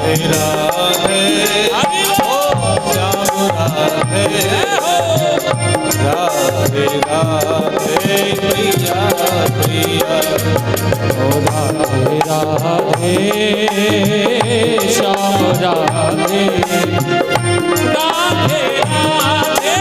राधे श्याम राधे राधे राधे प्रिया प्रिया ओ राधे राधे श्याम राधे राधे राधे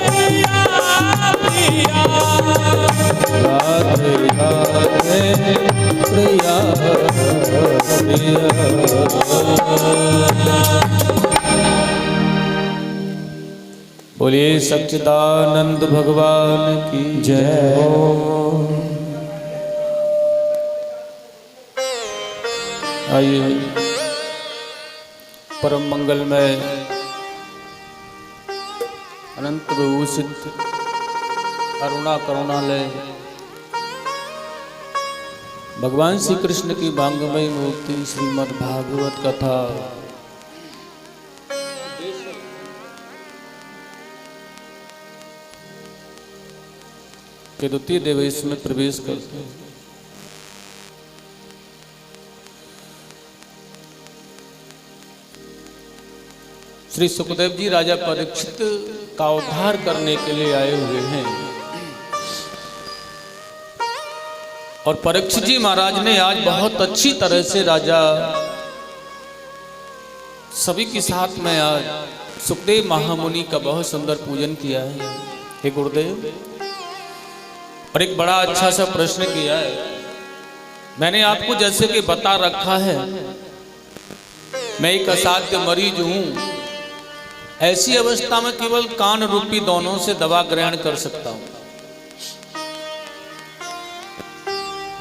प्रिया प्रिया राधे राधे प्रिया बोलिए सच्चिदानंद भगवान की जय हो। आइए परम मंगलमय अनंत विभूषित करुणा करुणालय भगवान श्री कृष्ण की भांगमयी मूर्ति श्रीमद् भागवत कथा के द्वितीय देवेश में प्रवेश करते हैं। श्री सुखदेव जी राजा परीक्षित का उद्धार करने के लिए आए हुए हैं और परीक्षित जी महाराज ने आज बहुत अच्छी तरह से राजा सभी के साथ में आज सुखदेव महामुनि का बहुत सुंदर पूजन किया है। हे गुरुदेव, और एक बड़ा अच्छा सा प्रश्न किया है। मैंने आपको जैसे कि बता रखा है, मैं एक असाध्य मरीज हूं। ऐसी अवस्था में केवल कान रूपी दोनों से दवा ग्रहण कर सकता हूं।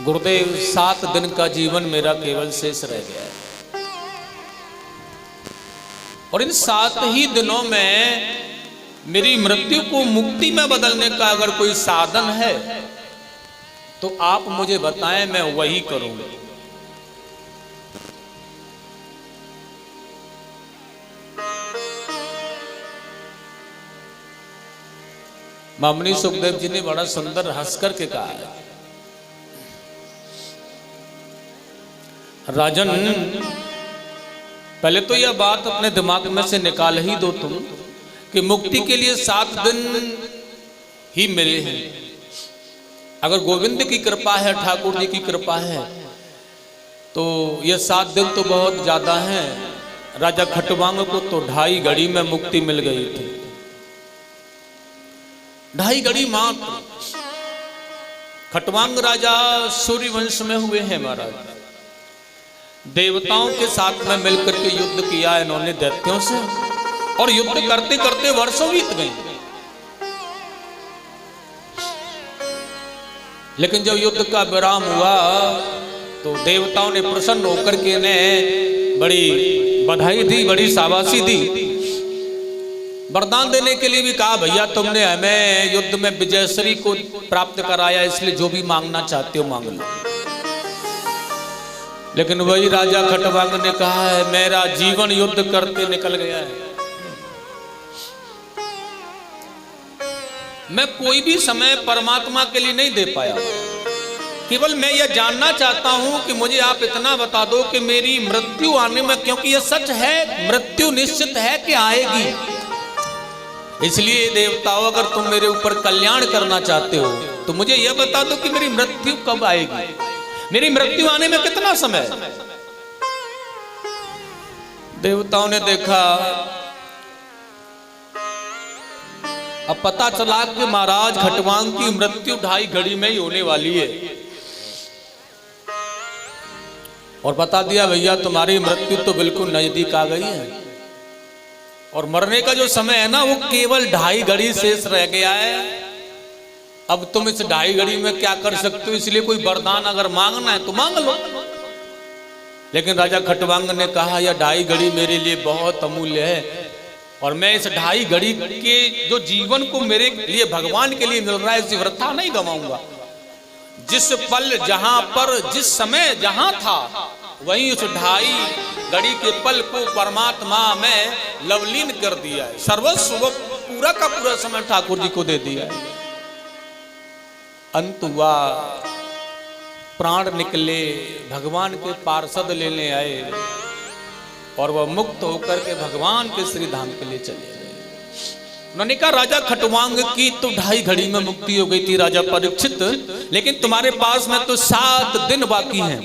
गुरुदेव, 7 दिन का जीवन मेरा केवल शेष रह गया है और इन 7 ही दिनों में मेरी मृत्यु को मुक्ति में बदलने का अगर कोई साधन है तो आप मुझे बताएं, मैं वही करूंगा। मामनी सुखदेव जी ने बड़ा सुंदर हंस करके कहा है, राजन, पहले तो यह बात अपने दिमाग में से निकाल ही दो तुम कि मुक्ति के लिए 7 दिन ही मिले हैं। अगर गोविंद की कृपा है, ठाकुर जी की कृपा है, तो ये 7 दिन तो बहुत ज्यादा हैं। राजा खटवांग को तो 2.5 घड़ी में मुक्ति मिल गई थी। 2.5 घड़ी मात्र। खटवांग राजा सूर्य वंश में हुए हैं महाराज। देवताओं के साथ में मिलकर के युद्ध किया इन्होंने दैत्यों से, और युद्ध करते करते वर्षों बीत गए। लेकिन जब युद्ध का विराम हुआ तो देवताओं ने प्रसन्न होकर के इन्हें बड़ी बधाई दी, बड़ी शाबाशी दी। वरदान देने के लिए भी कहा, भैया तुमने हमें युद्ध में विजयश्री को प्राप्त कराया, इसलिए जो भी मांगना चाहते हो मांग लो। लेकिन वही राजा खटवांग ने कहा है, मेरा जीवन युद्ध करते निकल गया है। मैं कोई भी समय परमात्मा के लिए नहीं दे पाया। केवल मैं यह जानना चाहता हूं कि मुझे आप इतना बता दो कि मेरी मृत्यु आने में, क्योंकि यह सच है, मृत्यु निश्चित है कि आएगी। इसलिए देवताओं, अगर तुम मेरे ऊपर कल्याण करना चाहते हो तो मुझे यह बता दो कि मेरी मृत्यु कब आएगी, मेरी मृत्यु आने में कितना समय। देवताओं ने देखा, अब पता चला कि महाराज खटवांग की मृत्यु 2.5 घड़ी में ही होने वाली है, और बता दिया भैया तुम्हारी मृत्यु तो बिल्कुल नजदीक आ गई है, और मरने का जो समय है ना वो केवल 2.5 घड़ी शेष रह गया है। अब तुम इस 2.5 घड़ी में क्या कर सकते हो, इसलिए कोई वरदान अगर मांगना है तो मांग लो। लेकिन राजा खटवांग ने कहा यह 2.5 घड़ी मेरे लिए बहुत अमूल्य है, और मैं इस 2.5 घड़ी के जो जीवन को मेरे लिए भगवान के लिए मिल रहा है इसे वृथा नहीं गवाऊंगा। जिस पल जहां पर जिस समय जहां था वहीं उस 2.5 घड़ी के पल को परमात्मा में लवलीन कर दिया है। सर्वस्व पूरा का पूरा समय ठाकुर जी को दे दिया है। अंत हुआ, प्राण निकले, भगवान के पार्षद लेने आए, और वह मुक्त होकर के भगवान के श्री धाम के लिए चले गए। उन्होंने कहा राजा खटवांग की तो 2.5 घड़ी में मुक्ति हो गई थी राजा परीक्षित, लेकिन तुम्हारे पास में तो 7 दिन बाकी हैं।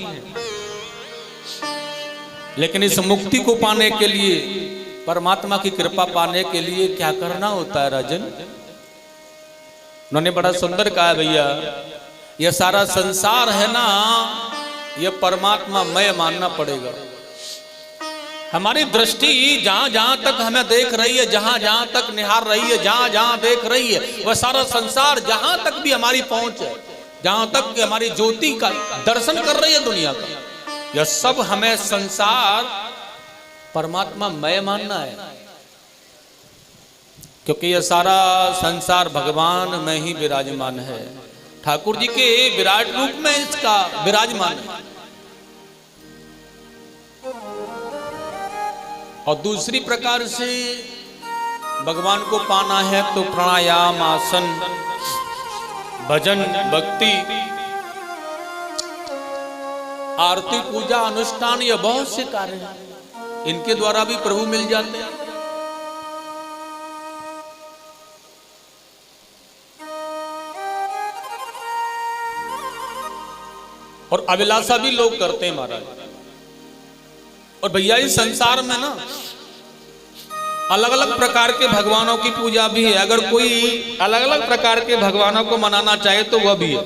लेकिन इस मुक्ति को पाने के लिए, परमात्मा की कृपा पाने के लिए क्या करना होता है राजन? उन्होंने बड़ा सुंदर कहा, भैया यह सारा संसार है ना, यह परमात्मा मय मानना पड़ेगा। हमारी दृष्टि जहां जहां तक हमें देख रही है, जहां जहां तक निहार रही है, जहां जहां देख रही है, वह सारा संसार जहां तक भी हमारी पहुंच है, जहां तक हमारी ज्योति का दर्शन कर रही है दुनिया का, यह सब हमें संसार परमात्मा मय मानना है। क्योंकि यह सारा संसार भगवान में ही विराजमान है, ठाकुर जी के विराट रूप में इसका विराजमान है। और दूसरी प्रकार से भगवान को पाना है तो प्राणायाम, आसन, भजन, भक्ति, आरती, पूजा, अनुष्ठान, ये बहुत से कार्य हैं, इनके द्वारा भी प्रभु मिल जाते हैं। और अभिलाषा भी लोग करते हैं महाराज। और भैया इस संसार में ना अलग अलग प्रकार के भगवानों की पूजा भी है। अगर कोई अलग अलग प्रकार के भगवानों को मनाना चाहे तो वह भी है।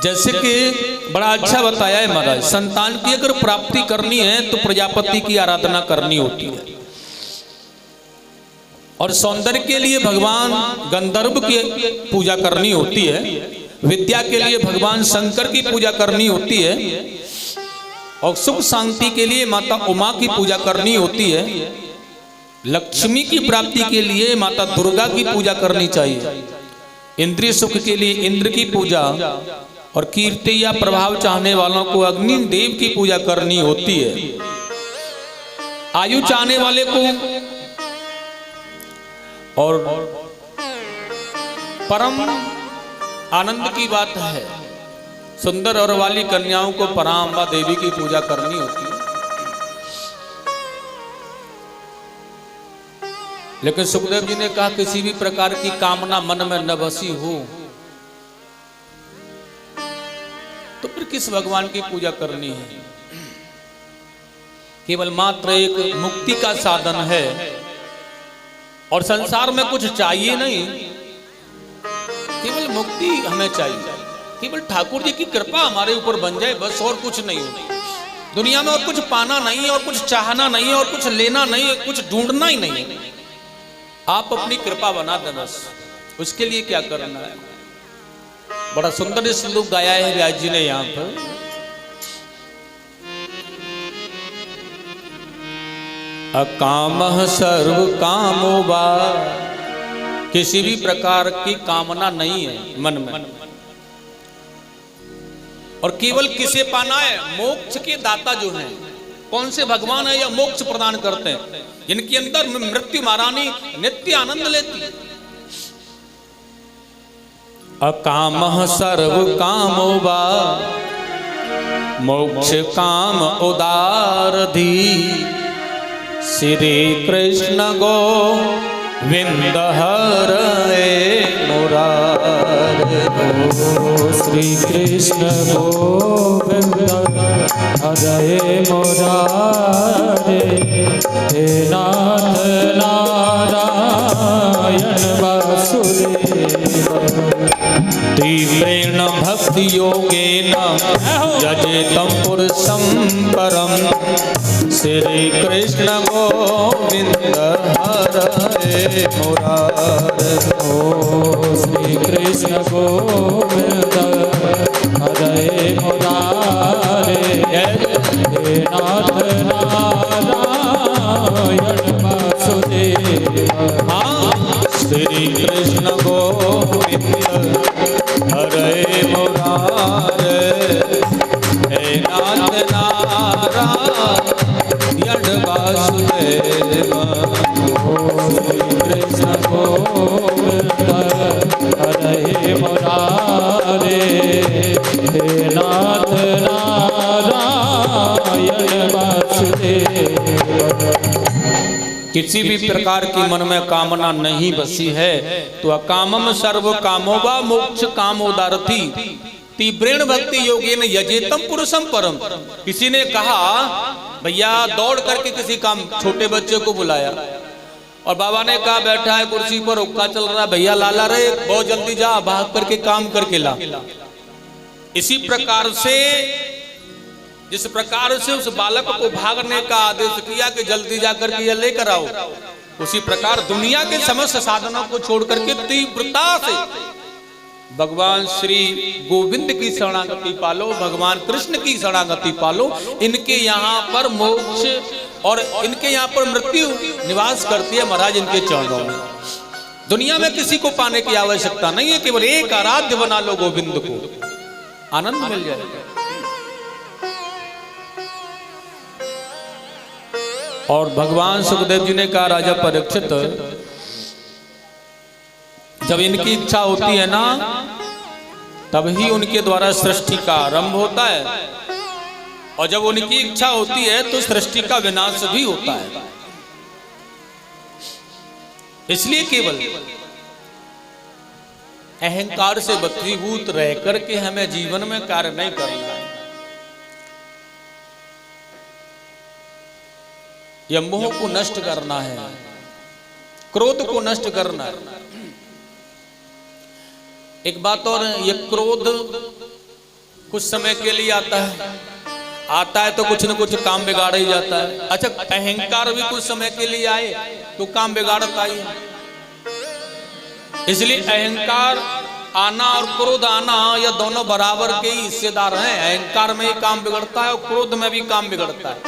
जैसे कि बड़ा अच्छा बताया है महाराज, संतान की अगर प्राप्ति करनी है तो प्रजापति की आराधना करनी होती है, और सौंदर्य के लिए भगवान गंधर्व की पूजा करनी होती है, विद्या के लिए भगवान शंकर की पूजा करनी होती है, और सुख शांति के लिए माता उमा की पूजा करनी होती है, लक्ष्मी की प्राप्ति के लिए माता दुर्गा की पूजा करनी चाहिए, इंद्रिय सुख के लिए इंद्र की पूजा, और कीर्ति या प्रभाव चाहने वालों को अग्नि देव की पूजा करनी होती है, आयु चाहने वाले को, और परम आनंद की बात है सुंदर और वाली कन्याओं को पराम्बा देवी की पूजा करनी होती है। लेकिन सुखदेव जी ने कहा किसी भी प्रकार की कामना मन में न बसी हो तो फिर किस भगवान की पूजा करनी है? केवल मात्र एक मुक्ति का साधन है, और संसार में कुछ चाहिए नहीं, केवल मुक्ति हमें चाहिए, केवल ठाकुर जी की कृपा हमारे ऊपर बन जाए बस, और कुछ नहीं। दुनिया में और कुछ पाना नहीं है, और कुछ चाहना नहीं है, और कुछ लेना नहीं है, कुछ ढूंढना ही नहीं है। आप अपनी कृपा बना दें बस, उसके लिए क्या करना है। बड़ा सुंदर श्लोक गाया है व्यास जी ने यहाँ पर। अकामः सर्व कामो वा, किसी भी प्रकार की कामना नहीं है मन में, और केवल किसे पाना है? मोक्ष के दाता जो हैं, कौन से भगवान है या मोक्ष प्रदान करते हैं, जिनके अंदर मृत्यु महारानी नित्य आनंद लेती है। अकामः सर्व कामो वा मोक्ष काम उदारधि श्री कृष्ण गोविंद हरे मुरारे। श्री कृष्ण गोविंद हरे मुरारे। हे नाथ नारायण वासुदेव। तीव्रेण भक्ति योगेन यजेतं पुरुषं परम श्री कृष्ण गोविंद हरे मुरारे। ओ श्री कृष्ण गोविंद हरे मुरारे। हे नाथ नारायण वासुदेव। श्री कृष्ण गोविंद हरे मुरारे। हे नाथ नारायण वासुदेव। श्री कृष्ण गोविंद हरे मुरारे। हे नाथ नारायण वासुदेव। किसी भी प्रकार की मन में कामना नहीं बसी है तो अकामम सर्व कामो वा मोक्ष कामोदारथि तीव्रेण भक्ति योगेन यजेतम पुरुषम परम। किसी ने कहा भैया दौड़ करके किसी काम छोटे बच्चे को बुलाया और बाबा ने कहा बैठा है कुर्सी पर हुक्का चल रहा है, भैया लाला रे बहुत जल्दी जा भाग करके काम करके ला। इसी प्रकार से जिस प्रकार से उस बालक को भागने का आदेश किया कि जल्दी जाकर के यह लेकर आओ, उसी प्रकार दुनिया के समस्त साधनों को छोड़ करके तीव्रता से भगवान श्री गोविंद की शरणागति पालो, भगवान कृष्ण की शरणागति पालो। इनके यहाँ पर मोक्ष और इनके यहाँ पर मृत्यु निवास करती है महाराज इनके चरणों में। दुनिया में किसी को पाने की आवश्यकता नहीं है, केवल एक आराध्य बना लो गोविंद को, आनंद मिल जाएगा। और भगवान सुखदेव जी ने कहा राजा परीक्षित जब इनकी इच्छा होती है ना तब ही उनके द्वारा सृष्टि का आरंभ होता है, और जब उनकी इच्छा होती है तो सृष्टि का विनाश भी होता है। इसलिए केवल अहंकार से बद्धीभूत रह करके हमें जीवन में कार्य नहीं करना है। यह मोह को नष्ट करना है, क्रोध को नष्ट करना है। एक बात और, ये क्रोध कुछ समय के लिए आता है तो कुछ न कुछ काम बिगाड़ ही जाता है। अच्छा, अहंकार भी कुछ समय के लिए आए तो काम बिगाड़ता ही है। इसलिए अहंकार आना और क्रोध आना यह दोनों बराबर के ही हिस्सेदार हैं। अहंकार में ही काम बिगड़ता है और क्रोध में भी काम बिगड़ता है।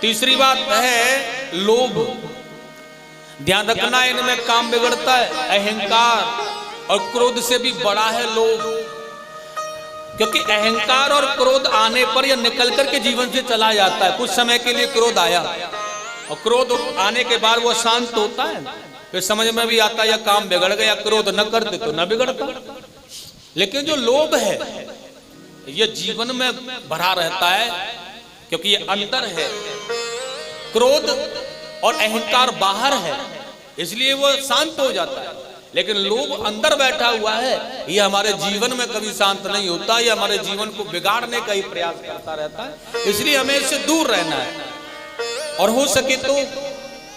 तीसरी बात है लोभ। ध्यान रखना, इनमें काम बिगड़ता है अहंकार, और क्रोध से भी बड़ा है लोभ। क्योंकि अहंकार और क्रोध आने पर यह निकल करके जीवन से चला जाता है। कुछ समय के लिए क्रोध आया और क्रोध आने के बाद वो शांत होता है, फिर समझ में भी आता है यह काम बिगड़ गया, क्रोध न करते तो न बिगड़ता। लेकिन जो लोभ है यह जीवन में भरा रहता है, क्योंकि ये अंदर है। क्रोध और अहंकार बाहर है, इसलिए वो शांत हो जाता है। लेकिन लोभ अंदर बैठा हुआ है, ये हमारे जीवन में कभी शांत नहीं होता, ये हमारे जीवन को बिगाड़ने का ही प्रयास करता रहता है। इसलिए हमें इससे दूर रहना है, और हो सके तो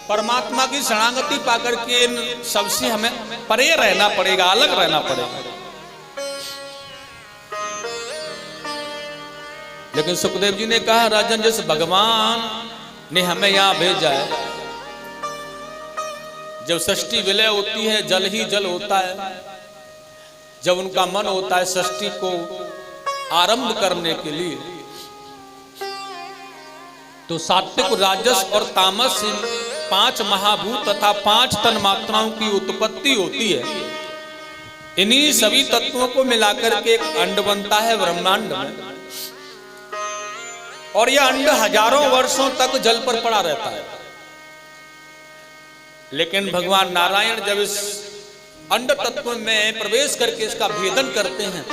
परमात्मा की शरणागति पाकर के इन सबसे हमें परे रहना पड़ेगा, अलग रहना पड़ेगा। लेकिन सुखदेव जी ने कहा राजन, जिस भगवान ने हमें यहां भेजा है, जब सृष्टि विलय होती है जल ही जल होता है, जब उनका मन होता है सृष्टि को आरंभ करने के लिए, तो सात्विक, राजस और तामस 5 महाभूत तथा 5 तन मात्राओं की उत्पत्ति होती है। इन्हीं सभी तत्वों को मिलाकर के एक अंड बनता है ब्रह्मांड में, और यह अंड हजारों वर्षों तक जल पर पड़ा रहता है। लेकिन भगवान नारायण जब इस अंड तत्व में प्रवेश करके इसका भेदन करते हैं,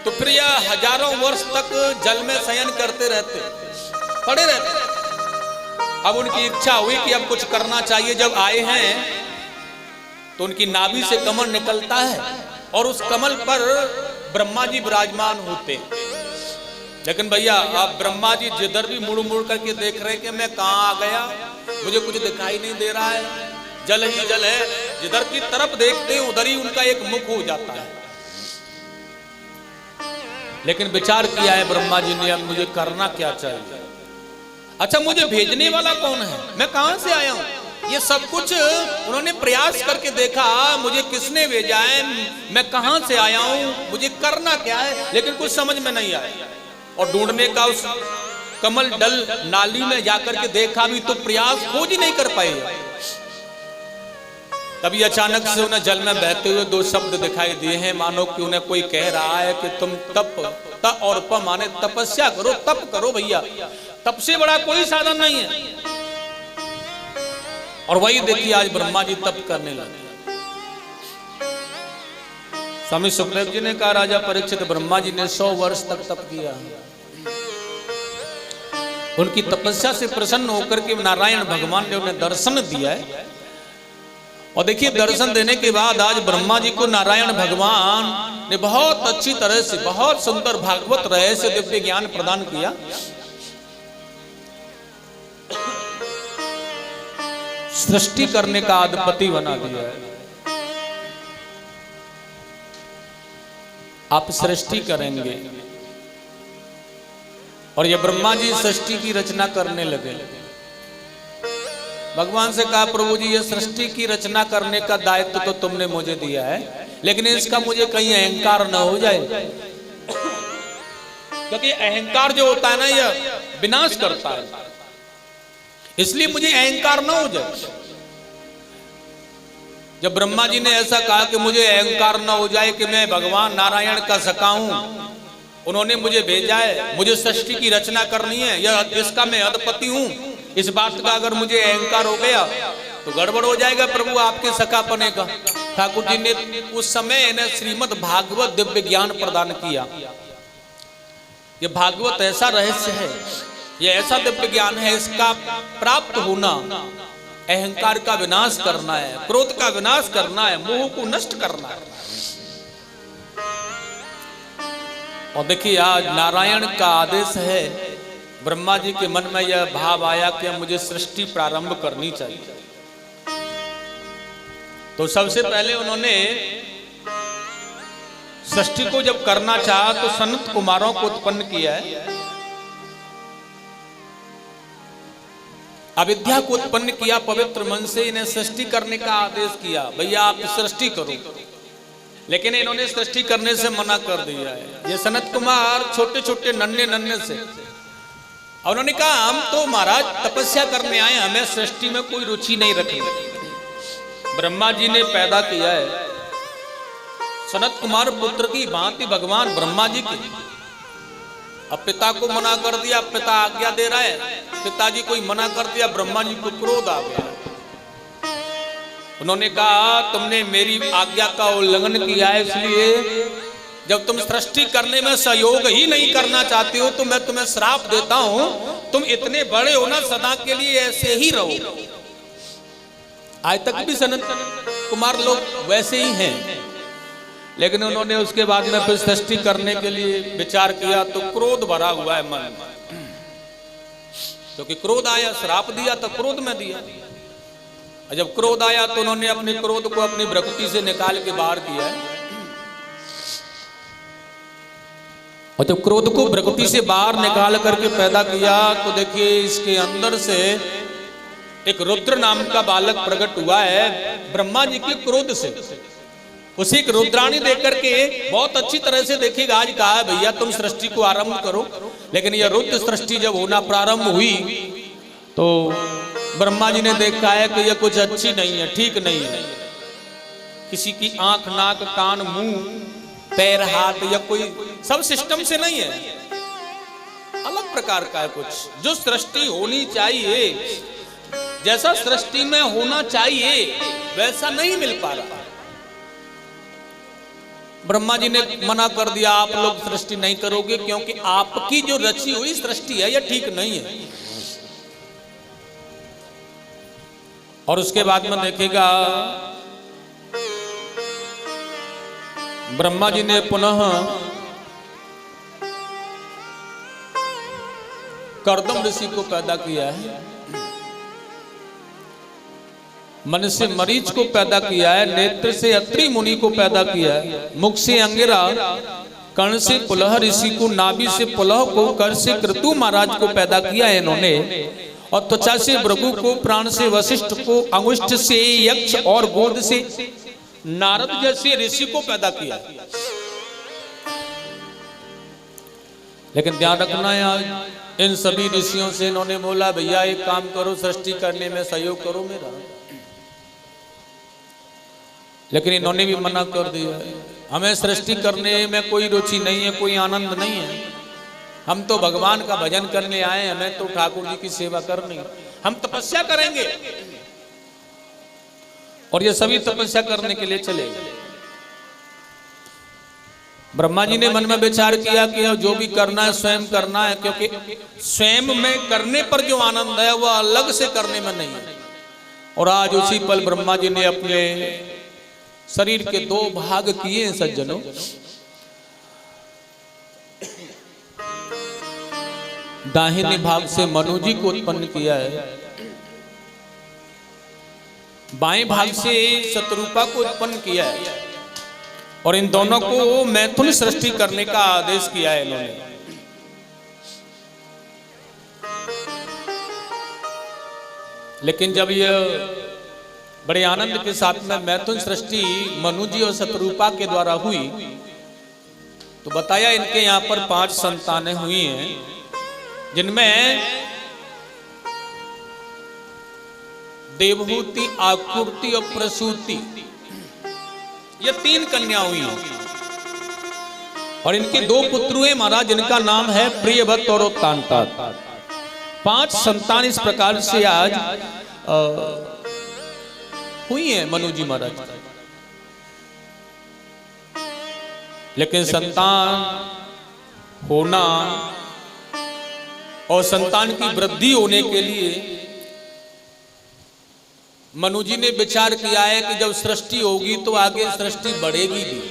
तो फिर यह हजारों वर्ष तक जल में शयन करते रहते, पड़े रहते। अब उनकी इच्छा हुई कि अब कुछ करना चाहिए। जब आए हैं तो उनकी नाभि से कमल निकलता है और उस कमल पर ब्रह्मा जी विराजमान होते। लेकिन भैया आप ब्रह्मा जी जिधर भी मुड़ मुड़ करके देख रहे कि मैं कहाँ आ गया, मुझे कुछ दिखाई नहीं दे रहा है, जल ही जल है। जिधर की तरफ देखते हैं उधर ही उनका एक मुख हो जाता है। लेकिन विचार किया है ब्रह्मा जी ने, अब मुझे करना क्या चाहिए? अच्छा, मुझे भेजने वाला कौन है, मैं कहां से आया हूं? ये सब कुछ उन्होंने प्रयास करके देखा, मुझे किसने भेजा है, मैं कहां से आया हूं, मुझे करना क्या है, लेकिन कुछ समझ में नहीं आया। और ढूंढने का उस कमल डल नाली में जाकर के देखा भी तो प्रयास खोज ही नहीं कर पाए। तभी अचानक से उन्हें जल में बहते हुए दो शब्द दिखाई दिए हैं, मानो कि उन्हें कोई कह रहा है कि तुम तप और प माने तपस्या करो, तप करो भैया, तप से बड़ा कोई साधन नहीं है। और वही देखिए आज ब्रह्मा जी तप करने लगे। स्वामी सुखदेव जी ने कहा, राजा परीक्षित, ब्रह्मा जी ने 100 वर्ष तक तप किया। उनकी तपस्या से प्रसन्न होकर के नारायण भगवान ने उन्हें दर्शन दिया है। और देखिए, दर्शन देने के बाद आज ब्रह्मा जी को नारायण भगवान ने बहुत अच्छी तरह से, बहुत सुंदर भागवत रहस्य दिव्य ज्ञान प्रदान किया। सृष्टि करने का अधिपति बना दिया है। आप सृष्टि करेंगे। और ये ब्रह्मा जी सृष्टि की रचना करने लगे। भगवान से कहा, प्रभु जी, ये सृष्टि की रचना करने का दायित्व तो तुमने मुझे दिया है, लेकिन इसका मुझे कहीं अहंकार न हो जाए, क्योंकि अहंकार जो होता है ना, यह विनाश करता है, इसलिए मुझे अहंकार न हो जाए। जब ब्रह्मा जी ने ऐसा कहा कि मुझे अहंकार न हो जाए कि मैं भगवान नारायण का सखा हूं, उन्होंने मुझे भेजा है, मुझे सृष्टि की रचना करनी है, यह इसका मैं अधिपति हूं, इस बात का अगर मुझे अहंकार हो गया तो गड़बड़ हो जाएगा प्रभु आपके सखापने का। ठाकुर जी ने उस समय इन्हें श्रीमद् भागवत दिव्य ज्ञान प्रदान किया। ये भागवत ऐसा रहस्य है, ये ऐसा दिव्य ज्ञान है, इसका प्राप्त होना अहंकार का विनाश करना है, क्रोध का विनाश करना है, मोह को नष्ट करना है। और देखिए, आज नारायण का आदेश है, ब्रह्मा जी के मन में यह भाव आया कि मुझे सृष्टि प्रारंभ करनी चाहिए। तो सबसे पहले उन्होंने सृष्टि को जब करना चाहा तो सनत कुमारों को उत्पन्न किया है, अविद्या को उत्पन्न किया, पवित्र मन से इन्हें सृष्टि करने का आदेश किया, भैया आप सृष्टि करो। लेकिन इन्होंने सृष्टि करने से मना कर दिया है। ये सनत कुमार छोटे छोटे नन्हे नन्हे से, और उन्होंने कहा, हम तो महाराज तपस्या करने आए, हमें सृष्टि में कोई रुचि नहीं रखी। ब्रह्मा जी ने पैदा किया है सनत कुमार पुत्र की भांति भगवान ब्रह्मा जी की। अब पिता को मना कर दिया, पिता आज्ञा दे रहा है, पिताजी को मना कर दिया, ब्रह्मा जी को क्रोध आ गया। उन्होंने कहा, तुमने मेरी आज्ञा का उल्लंघन किया है, इसलिए जब तुम सृष्टि करने में सहयोग ही नहीं करना चाहते हो तो मैं तुम्हें श्राप देता हूं, तुम इतने बड़े हो ना, सदा के लिए ऐसे ही रहो। आज तक भी सनत कुमार लोग वैसे ही हैं, लेकिन उन्होंने उसके बाद में फिर सृष्टि करने के लिए विचार किया तो क्रोध भरा हुआ है मन में, क्योंकि क्रोध आया, श्राप दिया तो क्रोध में दिया। और जब क्रोध आया तो उन्होंने अपने क्रोध को अपनी प्रकृति से निकाल के बाहर किया है। और जब क्रोध को प्रकृति से बाहर निकाल करके पैदा किया तो देखिए, इसके अंदर से एक रुद्र नाम का बालक प्रकट हुआ है ब्रह्मा जी के क्रोध से। उसी एक रुद्राणी देकर के बहुत अच्छी तरह से देखिएगा, आज कहा है भैया तुम सृष्टि को आरंभ करो। लेकिन यह रुद्र सृष्टि जब होना प्रारंभ हुई तो ब्रह्मा जी ने देखा है कि यह कुछ अच्छी नहीं है, ठीक नहीं है। किसी की आंख, नाक, कान, मुंह, पैर, हाथ या कोई सब सिस्टम से नहीं है, अलग प्रकार का है कुछ। जो सृष्टि होनी चाहिए, जैसा सृष्टि में होना चाहिए वैसा नहीं मिल पा रहा। ब्रह्मा जी ने मना कर दिया, आप लोग सृष्टि नहीं करोगे क्योंकि आपकी जो रची हुई सृष्टि है यह ठीक नहीं है। और उसके बाद में देखेगा ब्रह्मा जी ने पुनः कर्दम ऋषि को पैदा किया है, मन से मरीच को पैदा किया है, नेत्र से अत्रि मुनि को पैदा किया है, मुख से अंगिरा, कर्ण से पुलह ऋषि को, नाभि से पुलह को, कर से क्रतु महाराज को पैदा किया है इन्होंने, और त्वचा से भृगु को, प्राण से वशिष्ठ को, अंगुष्ठ से यक्ष और गोद से नारद जैसे ऋषि को पैदा किया। लेकिन ध्यान रखना है, इन सभी ऋषियों से इन्होंने बोला भैया एक काम करो, सृष्टि करने में सहयोग करो मेरा, लेकिन इन्होंने भी मना कर दिया। हमें सृष्टि करने में कोई रुचि नहीं है, कोई आनंद नहीं है, हम तो भगवान का भजन करने आए, हमें तो ठाकुर जी की सेवा करनी, हम तपस्या करेंगे। और ये सभी तपस्या करने के लिए चले गए। ब्रह्मा जी ने मन में विचार किया कि जो भी करना है स्वयं करना है, क्योंकि स्वयं में करने पर जो आनंद है वह अलग से करने में नहीं है। और आज उसी पल ब्रह्मा जी ने अपने शरीर के दो भाग किए हैं सज्जनों। दाहिने भाग से मनु जी को उत्पन्न किया है, बाएं भाग से शत्रुपा को उत्पन्न किया है, और इन दोनों को मैथुन सृष्टि करने का आदेश किया है इन्होंने। लेकिन जब यह बड़े आनंद के साथ में मैथुन सृष्टि मनु जी और शत्रुपा के द्वारा हुई, तो बताया इनके यहाँ पर 5 संतानें हुई हैं, जिनमें देवहूति, आकृति और प्रसूति, ये 3 कन्या हुई हैं। और इनके 2 पुत्र हुए महाराज, जिनका नाम है प्रियव्रत और उत्तानपाद। 5 संतान इस प्रकार से आज हुई है मनु जी महाराज। लेकिन संतान होना और संतान की वृद्धि होने के लिए मनु जी ने विचार किया है कि जब सृष्टि होगी तो आगे सृष्टि बढ़ेगी भी,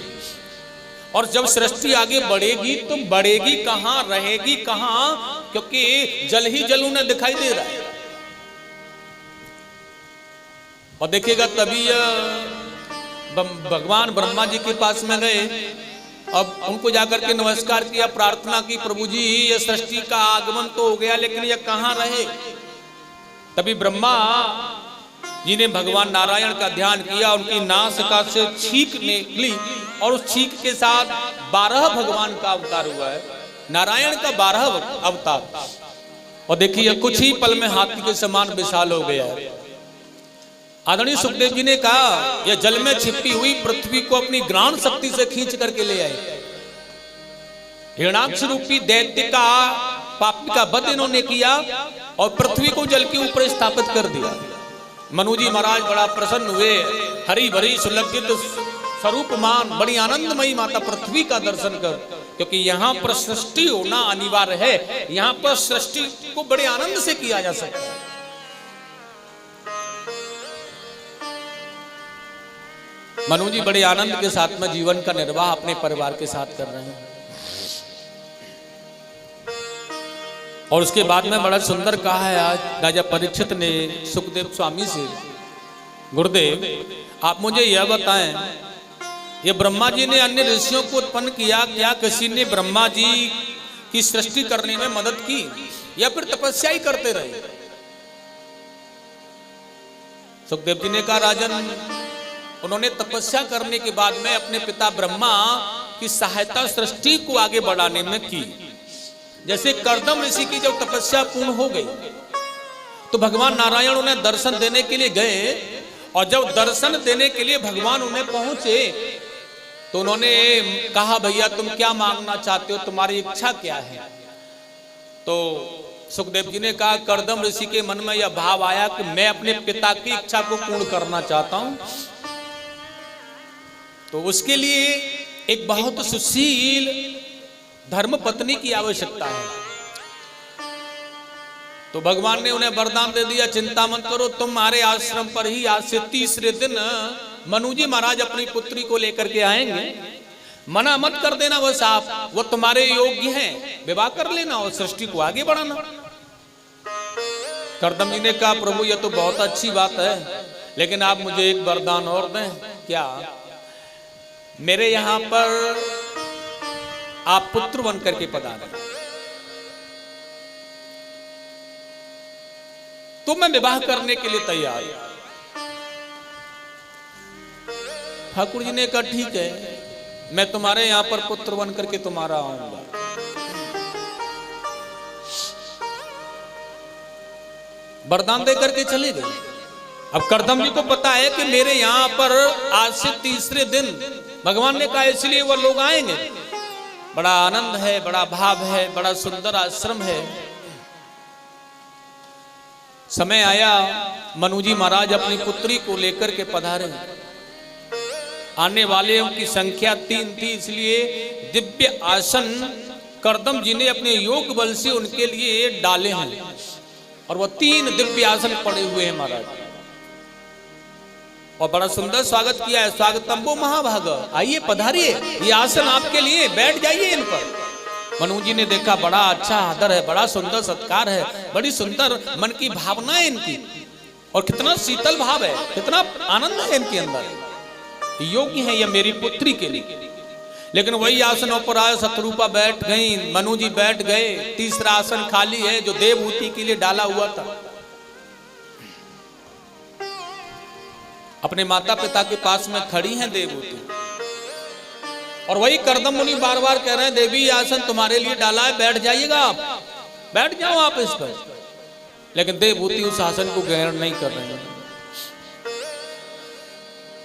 और जब सृष्टि आगे बढ़ेगी तो बढ़ेगी कहां, रहेगी कहां, क्योंकि जल ही जल उन्हें दिखाई दे रहा है। और देखिएगा तभी भगवान ब्रह्मा जी के पास में गए, अब उनको जाकर के नमस्कार किया, प्रार्थना की, प्रभु जी ये सृष्टि का आगमन तो हो गया, लेकिन ये कहां रहे। तभी ब्रह्मा जी ने भगवान नारायण का ध्यान किया, उनकी नासिका से छींक निकली, और उस छींक के साथ 12 भगवान का अवतार हुआ है, नारायण का 12 अवतार। और देखिए कुछ ही पल में हाथी के समान विशाल हो गया है। आदरणीय सुखदेव जी ने कहा यह जल में छिपी हुई पृथ्वी को अपनी ग्राण शक्ति से खींच करके ले आए। हिरणाक्ष रूपी दैत्य का, पापी का वध इन्होंने किया और पृथ्वी को जल के ऊपर स्थापित कर दिया। मनु जी महाराज बड़ा प्रसन्न हुए, हरी भरी सुलक्षित स्वरूपमान बड़ी आनंदमयी माता पृथ्वी का दर्शन कर, क्योंकि यहाँ पर सृष्टि होना अनिवार्य है, यहाँ पर सृष्टि को बड़े आनंद से किया जा सकता है। मनु जी बड़े आनंद के साथ में जीवन का निर्वाह अपने परिवार के साथ कर रहे हैं। और उसके बाद में बड़ा सुंदर कहा है आज राजा परीक्षित ने सुखदेव स्वामी से, गुरुदेव आप मुझे यह बताएं, ये ब्रह्मा जी ने अन्य ऋषियों को उत्पन्न किया, क्या किसी ने ब्रह्मा जी की सृष्टि करने में मदद की या फिर तपस्या ही करते रहे? सुखदेव जी ने कहा राजन, उन्होंने तपस्या करने के बाद में अपने पिता ब्रह्मा की सहायता सृष्टि को आगे बढ़ाने में की। जैसे कर्दम ऋषि की जब तपस्या पूर्ण हो गई तो भगवान नारायण उन्हें दर्शन देने के लिए गए, और जब दर्शन देने के लिए भगवान उन्हें पहुंचे तो उन्होंने कहा भैया तुम क्या मांगना चाहते हो, तुम्हारी इच्छा क्या है? तो सुखदेव जी ने कहा कर्दम ऋषि के मन में यह भाव आया कि मैं अपने पिता की इच्छा को पूर्ण करना चाहता हूं, तो उसके लिए एक बहुत सुशील धर्म पत्नी की आवश्यकता है। तो भगवान ने उन्हें वरदान दे दिया, चिंता मत करो, तुम्हारे आश्रम पर ही आज से तीसरे दिन मनु जी महाराज अपनी पुत्री को लेकर के आएंगे। मना मत कर देना बस आप, वो तुम्हारे योग्य हैं, विवाह कर लेना और सृष्टि को आगे बढ़ाना। कर्दम जी ने कहा, प्रभु ये तो बहुत अच्छी बात है, लेकिन आप मुझे एक वरदान और दें। क्या? मेरे यहां पर आप पुत्र बन करके पधारें, तो मैं विवाह करने के लिए तैयार हूं। ठाकुर जी ने कहा, ठीक है, मैं तुम्हारे यहां पर पुत्र बन करके तुम्हारा आऊंगा। वरदान दे करके चले गए। अब कर्दम जी को पता है कि मेरे यहां पर आज से तीसरे दिन भगवान ने कहा, इसलिए वो लोग आएंगे। बड़ा आनंद है, बड़ा भाव है, बड़ा सुंदर आश्रम है। समय आया, मनु जी महाराज अपनी पुत्री को लेकर के पधारे। आने वाले की संख्या 3 थी, इसलिए दिव्य आसन कर्दम जी ने अपने योग बल से उनके लिए डाले हैं, और वो 3 दिव्य आसन पड़े हुए हैं महाराज। और बड़ा सुंदर स्वागत किया है। स्वागतम्बो महाभाग, आइए पधारिए, ये आसन आपके लिए, बैठ जाइए इन पर। मनु जी ने देखा, बड़ा अच्छा आदर है, बड़ा सुंदर सत्कार है, बड़ी सुंदर मन की भावना है इनकी, और कितना शीतल भाव है, कितना आनंद है इनके अंदर, योग्य है ये मेरी पुत्री के लिए। लेकिन वही आसनों पर आए, शत्रुपा बैठ गई, मनु जी बैठ गए, तीसरा आसन खाली है जो देवहूति के लिए डाला हुआ था। अपने माता पिता के पास में खड़ी हैं देवहूति, और वही कर्दम मुनि बार बार कह रहे हैं, देवी आसन तुम्हारे लिए डाला है, बैठ जाइएगा आप, बैठ जाओ आप इस पर। लेकिन देवहूति उस आसन को ग्रहण नहीं कर रहे हैं।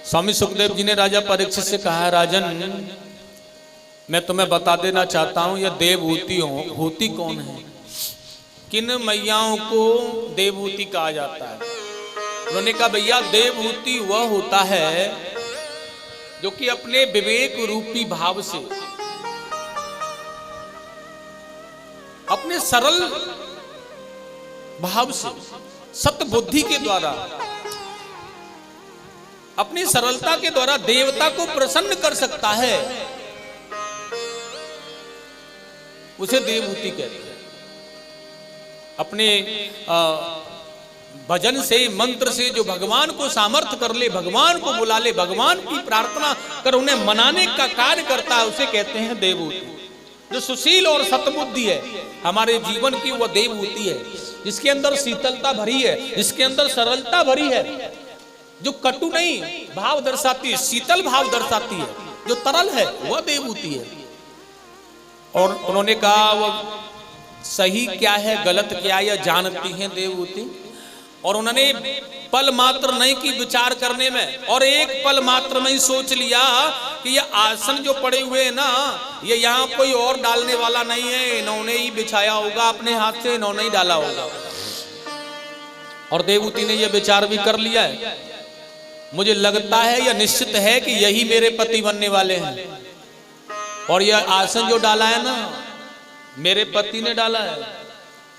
स्वामी सुखदेव जी ने राजा परीक्षित से कहा, राजन मैं तुम्हें बता देना चाहता हूं, यह देवहूति होती कौन है, किन मैयाओं को देवहूति कहा जाता है। उन्होंने कहा, भैया देवहूति वह होता है जो कि अपने विवेक रूपी भाव से, अपने सरल भाव से, सत बुद्धि के द्वारा, अपनी सरलता के द्वारा देवता को प्रसन्न कर सकता है, उसे देवहूति कहते हैं। अपने भजन से, मंत्र से जो भगवान को सामर्थ्य कर ले, भगवान को बुला ले, भगवान की प्रार्थना कर उन्हें मनाने का कार्य करता है, उसे कहते हैं देवहूति। जो सुशील और सतबुद्धि है हमारे जीवन की, वह देवहूति है, जिसके अंदर शीतलता भरी है, जिसके अंदर सरलता भरी है, जो कटु नहीं भाव दर्शाती है, शीतल भाव दर्शाती है, जो तरल है, वह देवहूति है। और उन्होंने कहा, वह सही क्या है गलत क्या है यह जानती है देवहूति, और उन्होंने पल मात्र नहीं की विचार करने में, और एक पल मात्र में ही सोच लिया कि ये आसन जो पड़े हुए हैं ना, ये यहाँ कोई और डालने वाला नहीं है, इन्होंने ही बिछाया होगा, अपने हाथ से इन्होंने ही डाला होगा। और देवहूति ने यह विचार भी कर लिया है, मुझे लगता है यह निश्चित है कि यही मेरे पति बनने वाले हैं, और यह आसन जो डाला है ना, मेरे पति ने डाला है,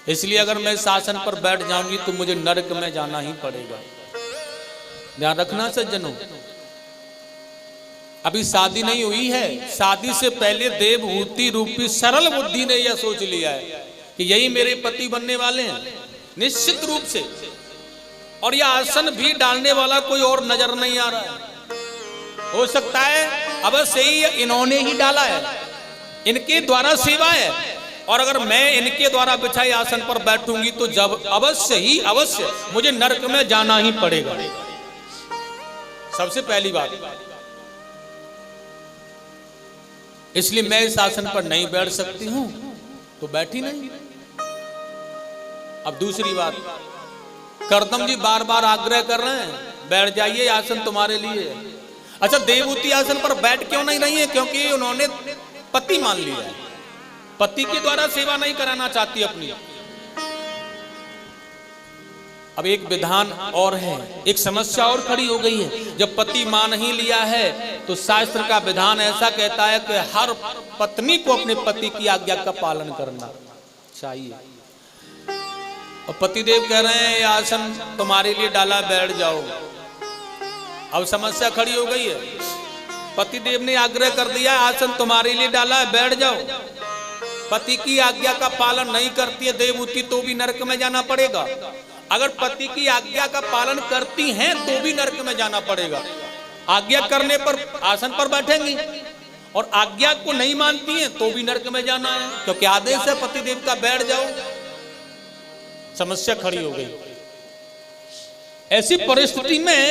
इसलिए अगर मैं इस आसन पर बैठ जाऊंगी तो मुझे नरक में जाना ही पड़ेगा। ध्यान रखना सज्जनों, अभी शादी नहीं हुई है, शादी से पहले देवहूति रूपी सरल बुद्धि ने यह सोच लिया है कि यही मेरे पति बनने वाले हैं, निश्चित रूप से। और यह आसन भी डालने वाला कोई और नजर नहीं आ रहा है। हो सकता है अवश्य ही इन्होंने ही डाला है, इनके द्वारा सेवा है, और अगर मैं इनके द्वारा बिछाए आसन पर बैठूंगी तो जब अवश्य मुझे नरक में जाना ही पड़ेगा। सबसे पहली बात, इसलिए मैं इस आसन पर नहीं बैठ सकती हूं, तो बैठी नहीं। अब दूसरी बात, कर्दम जी बार बार आग्रह कर रहे हैं, बैठ जाइए, आसन तुम्हारे लिए। अच्छा, देवहूति आसन पर बैठ क्यों नहीं रही है? क्योंकि उन्होंने पति मान लिया है, पति के द्वारा सेवा नहीं कराना चाहती अपनी। अब एक विधान और है, एक समस्या और खड़ी हो गई है। जब पति मान ही लिया है तो शास्त्र का विधान ऐसा कहता है कि हर पत्नी को अपने पति की आज्ञा का पालन करना चाहिए। और पतिदेव कह रहे हैं ये आसन तुम्हारे लिए डाला, बैठ जाओ। अब समस्या खड़ी हो गई है, पतिदेव ने आग्रह कर दिया आसन तुम्हारे लिए डाला है, बैठ जाओ। पति की आज्ञा का पालन नहीं करती है देवहूति तो भी नरक में जाना पड़ेगा। अगर पति की आज्ञा का पालन करती हैं तो भी नरक में जाना पड़ेगा। आज्ञा करने पर आसन पर बैठेंगी और आज्ञा को नहीं मानती हैं तो भी नरक में जाना है, क्योंकि आदेश है पतिदेव का, बैठ जाओ। समस्या खड़ी हो गई। ऐसी परिस्थिति में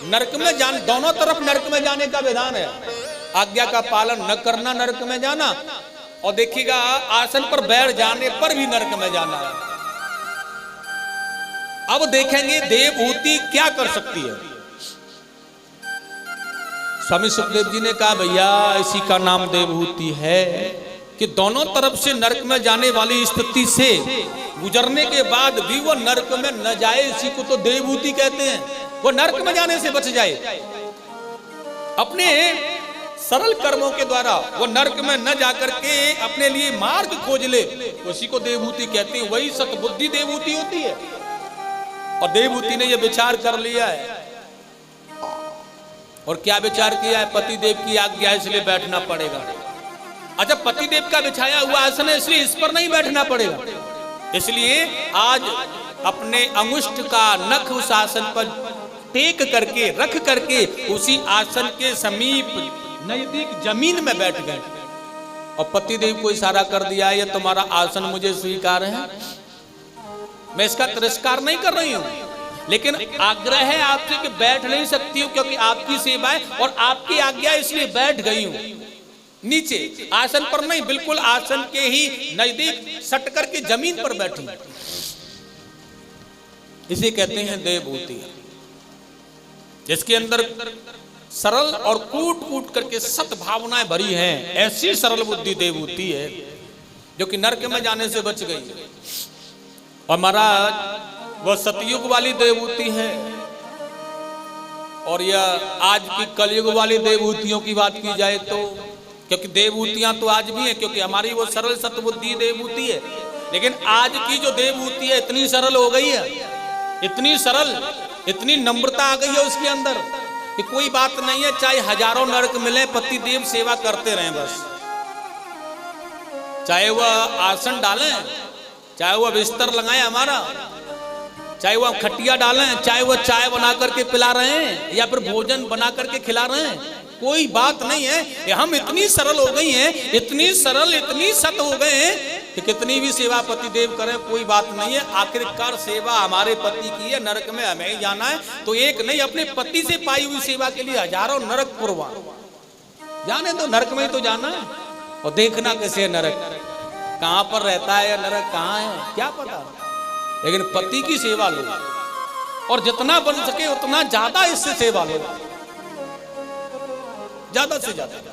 नरक में जान, दोनों तरफ नरक में जाने का विधान है। आज्ञा का पालन न करना नरक में जाना, और देखिएगा आसन पर बैठ जाने पर भी नरक में जाना है। अब देखेंगे देवहूति क्या कर सकती है। स्वामी सुखदेव जी ने कहा भैया इसी का नाम देवहूति है कि दोनों तरफ से नरक में जाने वाली स्थिति से गुजरने के बाद भी वो नरक में न जाए, इसी को तो देवहूति कहते हैं। वो नरक में जाने से बच जाए, अपने सरल कर्मों के द्वारा वो नरक में न जाकर के अपने लिए मार्ग खोज ले, उसी को देवहूति कहते हैं। वही सतबुद्धि देवहूति होती है। और देवहूति ने ये विचार कर लिया है। और क्या विचार किया है? पतिदेव की आज्ञा इसलिए बैठना पड़ेगा। अच्छा, पतिदेव का बिछाया हुआ आसन है इसलिए इस पर नहीं बैठना पड़ेगा, इसलिए आज अपने अंगुष्ठ का नख उस आसन पर टेक करके रख करके उसी आसन के समीप नजदीक जमीन में बैठ गए और पतिदेव को इशारा कर दिया ये तुम्हारा आसन मुझे स्वीकार है, मैं इसका तिरस्कार नहीं कर रही हूं, लेकिन आग्रह है आपसे कि बैठ नहीं सकती हूं क्योंकि आपकी सेवा है और आपकी आज्ञा इसलिए बैठ गई हूं। नीचे आसन पर नहीं, बिल्कुल आसन के ही नजदीक सट करके जमीन पर बैठी। इसे कहते हैं देवहूति, जिसके अंदर सरल और कूट कूट करके सत भावनाएं भरी हैं। ऐसी सरल बुद्धि देवहूति है जो कि नरक में जाने से बच गई। और महाराज वह सतयुग वाली देवहूति है और यह आज की कलयुग वाली देवहूतियों की बात की जाए तो, क्योंकि देवहूतियां तो आज भी हैं, क्योंकि हमारी वो सरल सतबुद्धि देवहूति है। लेकिन आज की जो देवहूति है इतनी सरल हो गई है, इतनी सरल, इतनी नम्रता आ गई है उसके अंदर कि कोई बात नहीं है, चाहे हजारों नरक मिले पति देव सेवा करते रहें बस। चाहे वह आसन डालें, चाहे वह बिस्तर लगाएं हमारा, चाहे वह खटिया डालें, चाहे वह चाय बना करके पिला रहे हैं या फिर भोजन बना करके खिला रहे हैं, कोई बात नहीं है। हम इतनी सरल हो गई हैं, इतनी सरल, इतनी सत हो गए हैं कि कितनी भी सेवा पति देव करें कोई बात नहीं है। आखिरकार सेवा हमारे पति की है, नरक में हमें ही जाना है। तो एक नहीं, अपने पति से पाई हुई सेवा के लिए हजारों नरक पुरवा जाने तो नरक में ही तो जाना है। और देखना कैसे नरक कहां पर रहता है या नरक कहां है क्या पता, लेकिन पति की सेवा लो और जितना बन सके उतना ज्यादा इससे सेवा लो, ज्यादा से ज्यादा।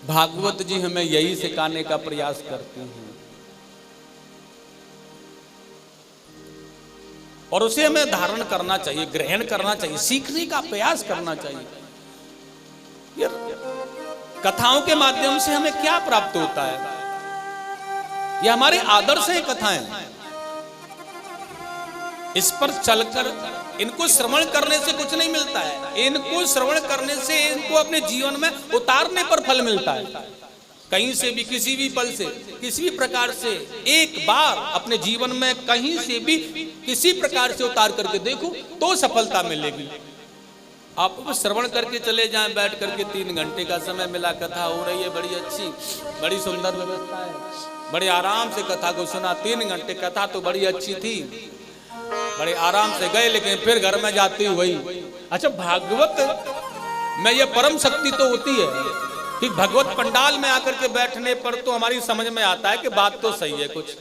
भागवत जी हमें यही सिखाने का प्रयास करते हैं और उसे हमें धारण करना चाहिए, ग्रहण करना चाहिए, सीखने का प्रयास करना चाहिए। यार कथाओं के माध्यम से हमें क्या प्राप्त होता है? ये हमारे आदर्श हैं कथाएं, इस पर चलकर इनको श्रवण करने से कुछ नहीं मिलता है, इनको श्रवण करने से इनको अपने जीवन में उतारने पर फल मिलता है। कहीं से भी, किसी भी पल से, किसी भी प्रकार से एक बार अपने जीवन में कहीं से भी किसी प्रकार से उतार करके देखो तो सफलता मिलेगी। आप श्रवण करके चले जाएं, बैठ करके 3 घंटे का समय मिला, कथा हो रही है, बड़ी अच्छी, बड़ी सुंदर व्यवस्था है, बड़े आराम से कथा को सुना। 3 घंटे कथा तो बड़ी अच्छी थी, बड़े आराम से गए, लेकिन फिर घर में जाती हुई। अच्छा, भागवत में यह परम शक्ति तो होती है कि भगवत पंडाल में आकर के बैठने पर तो हमारी समझ में आता है कि बात तो सही है, कुछ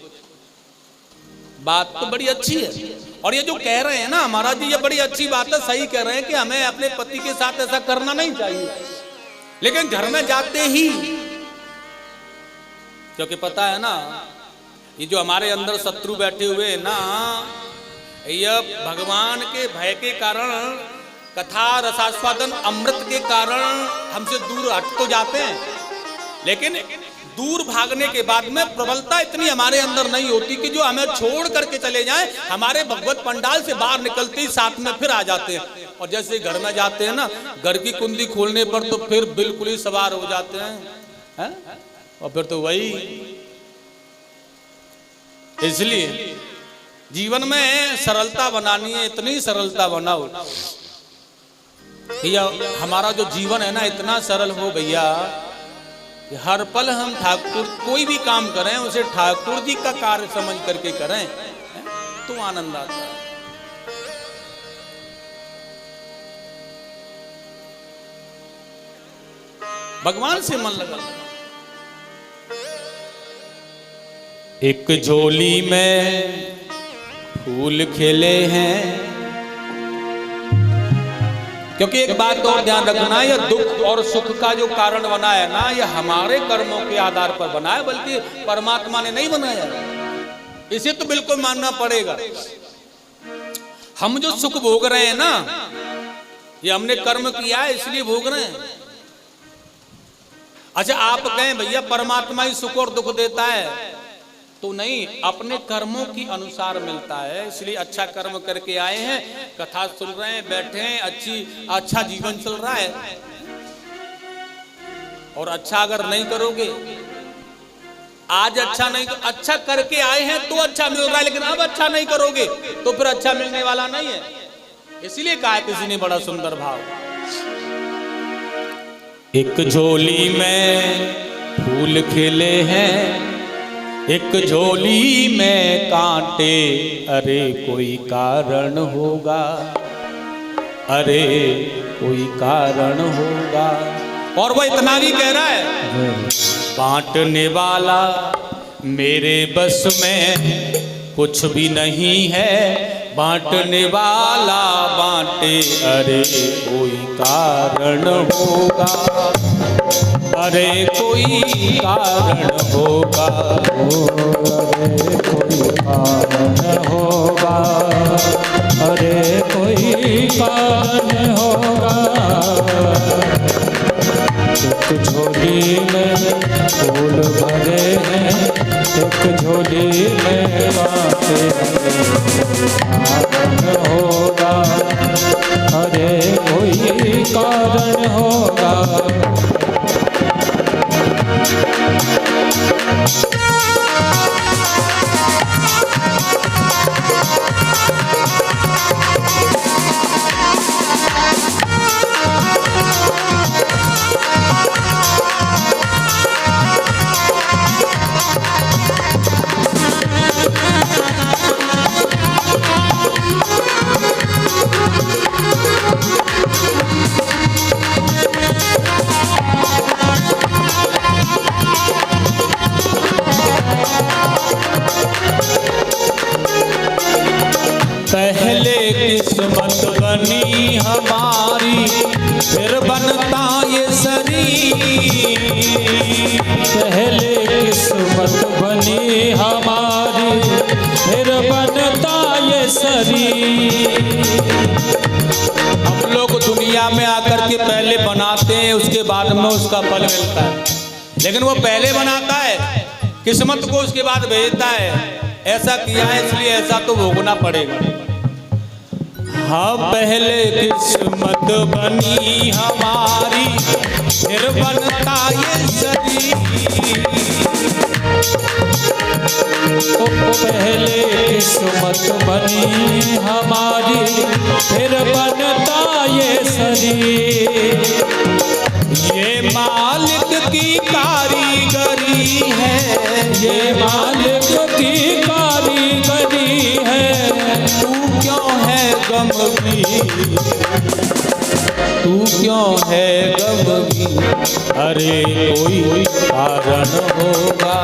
बात तो बड़ी अच्छी है। और ये जो कह रहे हैं ना महाराज जी, ये बड़ी अच्छी बात है, सही कह रहे हैं कि हमें अपने पति के साथ ऐसा करना नहीं चाहिए। लेकिन घर में जाते ही, क्योंकि पता है ना ये जो हमारे अंदर शत्रु बैठे हुए हैं ना, यह भगवान के भय के कारण, कथा रसास्वादन अमृत के कारण हमसे दूर हट तो जाते हैं, लेकिन दूर भागने के बाद में प्रबलता इतनी हमारे अंदर नहीं होती कि जो हमें छोड़ करके चले जाएं। हमारे भगवत पंडाल से बाहर निकलते ही साथ में फिर आ जाते हैं। और जैसे घर में जाते हैं ना, घर की कुंडी खोलने पर तो फिर बिल्कुल ही सवार हो जाते हैं, और फिर तो वही। इसलिए जीवन में सरलता बनानी है, इतनी सरलता बनाओ भैया, हमारा जो जीवन है ना इतना सरल हो भैया, हर पल हम ठाकुर, कोई भी काम करें उसे ठाकुर जी का कार्य समझ करके करें, तो आनंद आता है। भगवान से मन लगा। एक झोली में फूल खिले हैं, क्योंकि एक बात और ध्यान रखना, यह दुख और सुख का जो कारण बना है ना, यह हमारे कर्मों के आधार पर बना है, बल्कि परमात्मा ने नहीं बनाया। इसे तो बिल्कुल मानना पड़ेगा। हम जो सुख भोग रहे हैं ना, ये हमने कर्म किया है इसलिए भोग रहे हैं। अच्छा, आप कहें भैया परमात्मा ही सुख और दुख देता है, तो नहीं, अपने कर्मों की अनुसार मिलता है। इसलिए अच्छा कर्म करके आए हैं, कथा सुन रहे हैं, बैठे हैं, अच्छा जीवन चल रहा है। और अच्छा अगर नहीं करोगे, आज अच्छा नहीं, अच्छा करके आए हैं तो अच्छा मिल रहा है, लेकिन अब अच्छा नहीं करोगे तो फिर अच्छा मिलने वाला नहीं है। इसलिए कहा किसी ने बड़ा सुंदर भाव, एक झोली में फूल खिले हैं, एक झोली में कांटे, अरे कोई कारण होगा, अरे कोई कारण होगा। और वो इतना भी कह रहा है, बांटने वाला मेरे बस में कुछ भी नहीं है, बांटने वाला बांटे, अरे कोई कारण होगा, अरे कोई कारण होगा, अरे कोई कारण होगा, अरे कोई कारण होगा। एक झोली में फूल भरे हैं, एक झोली में बातें, कारण होगा, अरे कोई कारण होगा। पहले किस्मत बनी हमारी, फिर बनता ये शरीर। पहले किस्मत बनी हमारी, फिर बनता ये शरीर। हम लोग दुनिया में आकर के पहले बनाते हैं, उसके बाद में उसका फल मिलता है, लेकिन वो पहले बनाता है किस्मत को, उसके बाद भेजता है। ऐसा किया है इसलिए ऐसा तो भोगना पड़ेगा। हाँ, पहले किस्मत बनी हमारी, फिर बनता ये शरीर। पहले किस्मत बनी हमारी, फिर बनता ये शरीर। ये मालिक की कारीगरी है, ये मालिक की कारीगरी है। तू क्यों है गमगी, तू क्यों है गमगी, अरे कोई कारण होगा,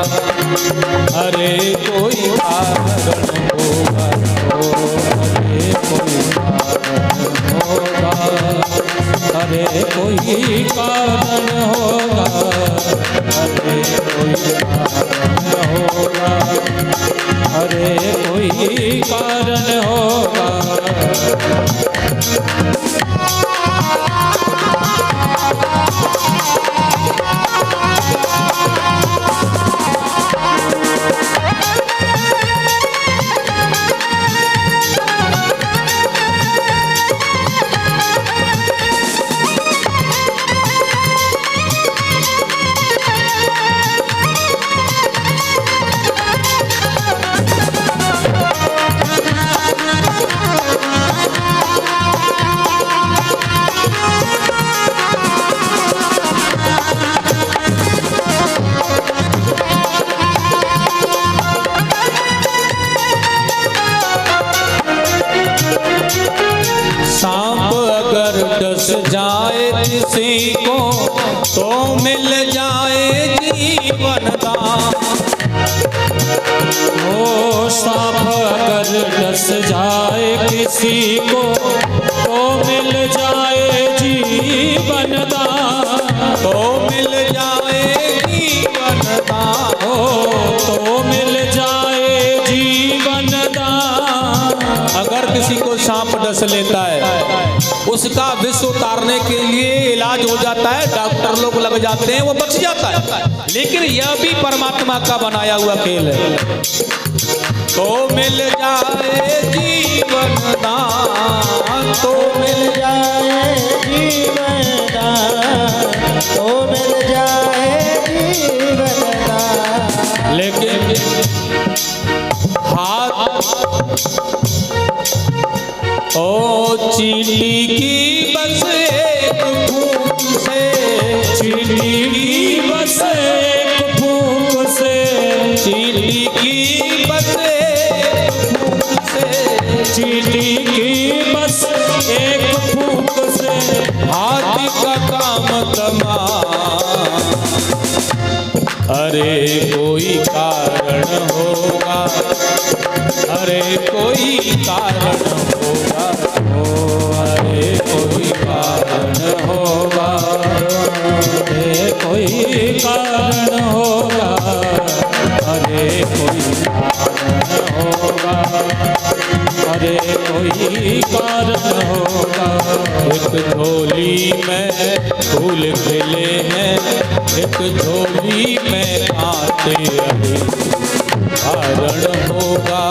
अरे कोई कारण होगा, अरे कोई कारण होगा, अरे कोई कारण होगा, अरे कोई कारण होगा। सांप अगर डस जाए किसी को तो मिल जाए जीवन दान। ओ सांप अगर डस जाए किसी को तो मिल जाए जीवन दान। तो मिल जाए जीवन दान, तो मिल जाए जीवन दान। अगर किसी को सांप डस लेता है, उसका विष उतारने के लिए इलाज हो जाता है, डॉक्टर लोग लग जाते हैं, वो बच जाता है। लेकिन यह भी परमात्मा का बनाया हुआ खेल है। तो मिल जाए जीवन दान, तो मिल जाए जीवन दान, तो मिल जाए जीवन दान। लेकिन हाथ ओ चींटी की बस एक फूंक से, चींटी की बस एक फूंक से, चींटी की बस एक फूंक से, चींटी की बस एक फूंक से हाथी का काम तमाम। अरे कोई कारण होगा, अरे कोई कारण होगा, अरे कोई कारण होगा, अरे कोई कारण होगा, अरे कोई कारण होगा, अरे कोई कारण होगा। एक झोली में फूल खिले हैं, एक झोली में आते अभी कारण होगा,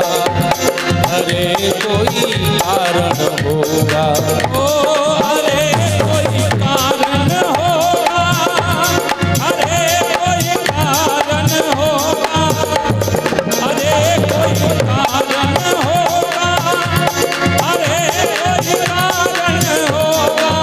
अरे कोई कारण होगा। ओ अरे कोई कारण होगा, अरे कोई कारण होगा, अरे कोई कारण होगा, अरे कोई कारण होगा।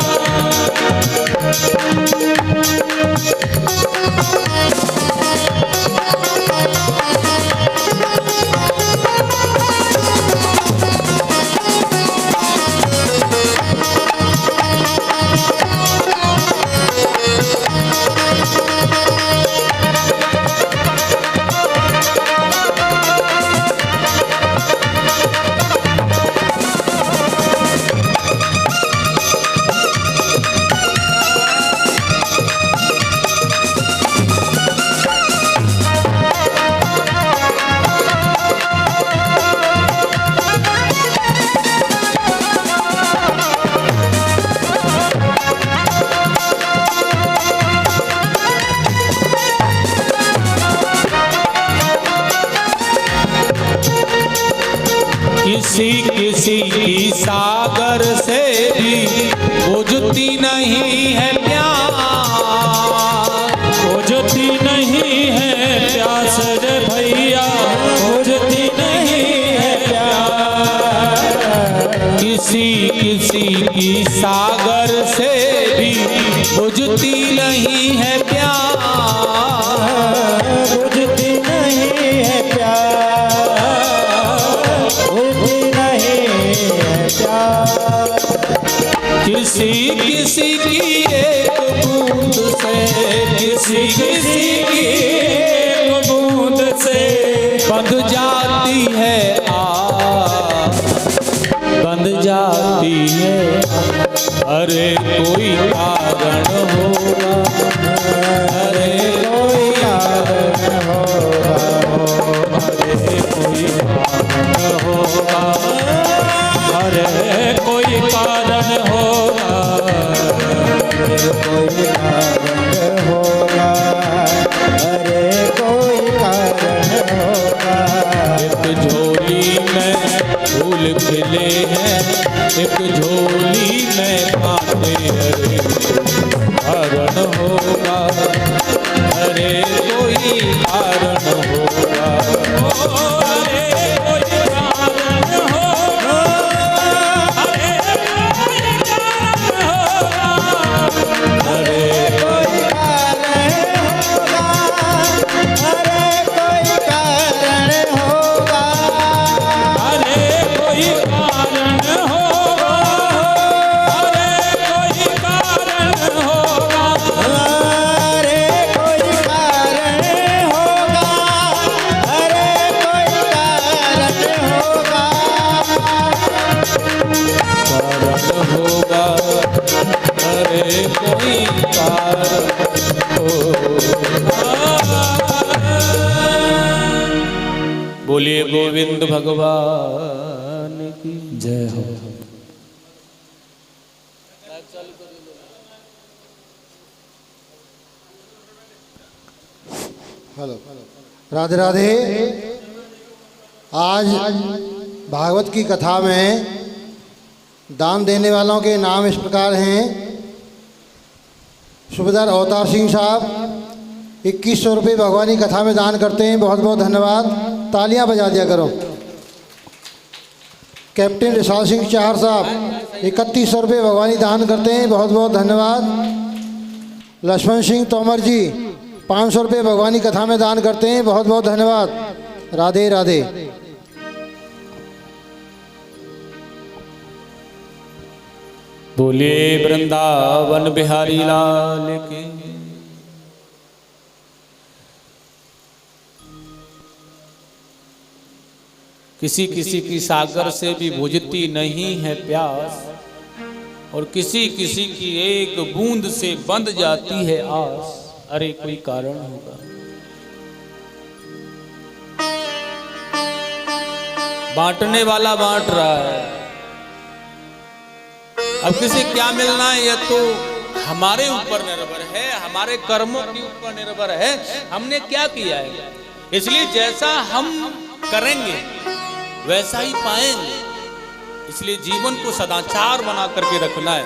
किसी किसी की सागर से भी बुझती नहीं है प्यास, बुझती नहीं है प्यास रे भैया, बुझती नहीं है प्यास। किसी किसी की सागर से भी बुझती नहीं है प्यास, बुझती नहीं है प्यास, बुझती नहीं है प्यास। किसी किसी की एक बूंद से, किसी किसी की एक बूंद से बंध जाती है बंध जाती है। अरे कोई कारण होगा, अरे कोई कारण होगा, अरे कोई कारण होगा, अरे कोई कारण होगा, कोई कारण होगा, अरे कोई कारण होगा। एक झोली में फूल खिले हैं, एक झोली में कांटे, अरे कारण होगा, अरे कोई कारण होगा। अरे कोई कारण होगा, अरे कोई कारण होगा, अरे कोई कारण होगा, अरे कोई कारण होगा। अरे कोई कारण होगा, अरे कोई कारण होगा, अरे कोई कारण होगा, अरे कोई कारण होगा। कारण होगा, अरे कोई कारण होगा। बोलिए गोविंद भगवान की जय हो। हेलो, राधे राधे। आज भागवत की कथा में दान देने वालों के नाम इस प्रकार हैं। सूबेदार अवतार सिंह साहब 2100 रुपये भगवानी कथा में दान करते हैं, बहुत बहुत धन्यवाद। तालियां बजा दिया करो। कैप्टन रिसाल सिंह चाहर साहब 3100 रुपये भगवानी दान करते हैं, बहुत बहुत धन्यवाद। लक्ष्मण सिंह तोमर जी 500 रुपये भगवानी कथा में दान करते हैं, बहुत बहुत धन्यवाद। राधे राधे। बोलिए वृंदावन बिहारी लाल की। किसी किसी की सागर से भी बुझती नहीं है प्यास, और किसी किसी की एक बूंद से बंध जाती है आस। अरे कोई कारण होगा। बांटने वाला बांट रहा है। अब किसे क्या मिलना है यह तो हमारे ऊपर निर्भर है, हमारे कर्मों के ऊपर निर्भर है, हमने क्या किया है। इसलिए जैसा हम करेंगे वैसा ही पाएंगे। इसलिए जीवन को सदाचार बना करके रखना है।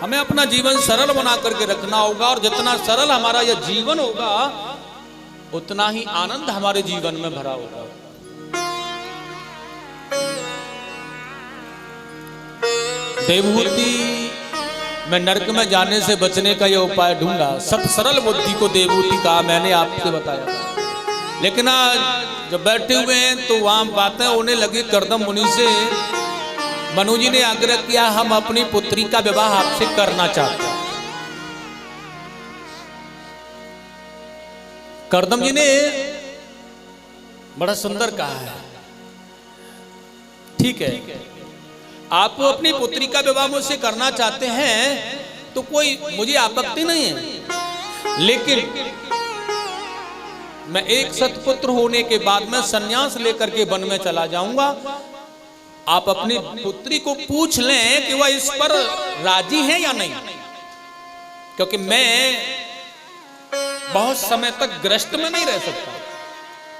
हमें अपना जीवन सरल बना करके रखना होगा, और जितना सरल हमारा यह जीवन होगा उतना ही आनंद हमारे जीवन में भरा होगा। देवहूति मैं नरक में जाने से बचने का यह उपाय ढूंढा। सब सरल बुद्धि को देवहूति कहा, मैंने आपसे बताया। लेकिन आज जब बैठे हुए हैं तो वहां बातें होने लगी कर्दम मुनि से। मनु जी ने आग्रह किया, हम अपनी पुत्री का विवाह आपसे करना चाहते हैं। कर्दम जी ने बड़ा सुंदर कहा है, ठीक है आप अपनी पुत्री का विवाह मुझसे करना चाहते हैं तो कोई मुझे आपत्ति नहीं है, लेकिन मैं एक सत्पुत्र होने के बाद मैं सन्यास लेकर के वन में चला जाऊंगा। आप अपनी पुत्री को पूछ लें कि वह इस पर राजी है या नहीं, क्योंकि मैं बहुत समय तक ग्रस्त में नहीं रह सकता।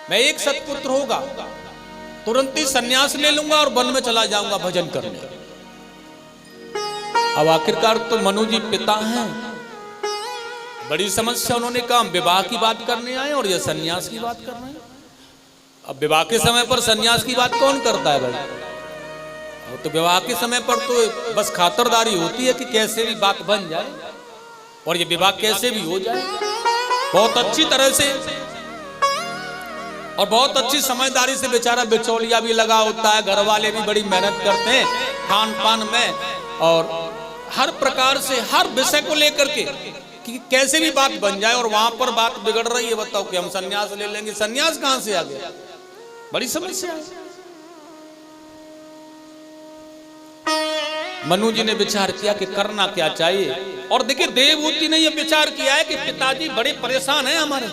मैं एक सत्पुत्र होगा तुरंत ही सन्यास ले लूंगा और वन में चला जाऊंगा भजन करने। अब आखिरकार तो मनु जी पिता हैं, बड़ी समस्या। उन्होंने कहा हम विवाह की बात करने आए और ये सन्यास की बात कर रहे हैं। अब विवाह के समय पर सन्यास की बात कौन करता है भाई? तो विवाह के समय पर तो बस खातरदारी होती है कि कैसे भी बात बन जाए और ये विवाह कैसे भी हो जाए, बहुत अच्छी तरह से और बहुत अच्छी समझदारी से। बेचारा बिचौलिया भी लगा होता है, घर वाले भी बड़ी मेहनत करते हैं खान पान में, और हर प्रकार से हर विषय को लेकर के कि कैसे भी बात बन जाए। और वहां पर बात बिगड़ रही है, बताओ कि हम सन्यास ले लेंगे। सन्यास कहां से आ गया? बड़ी समस्या है। मनु जी ने विचार किया कि करना क्या चाहिए, और देखिए देवहूति ने यह विचार किया है कि पिताजी बड़े परेशान हैं हमारे।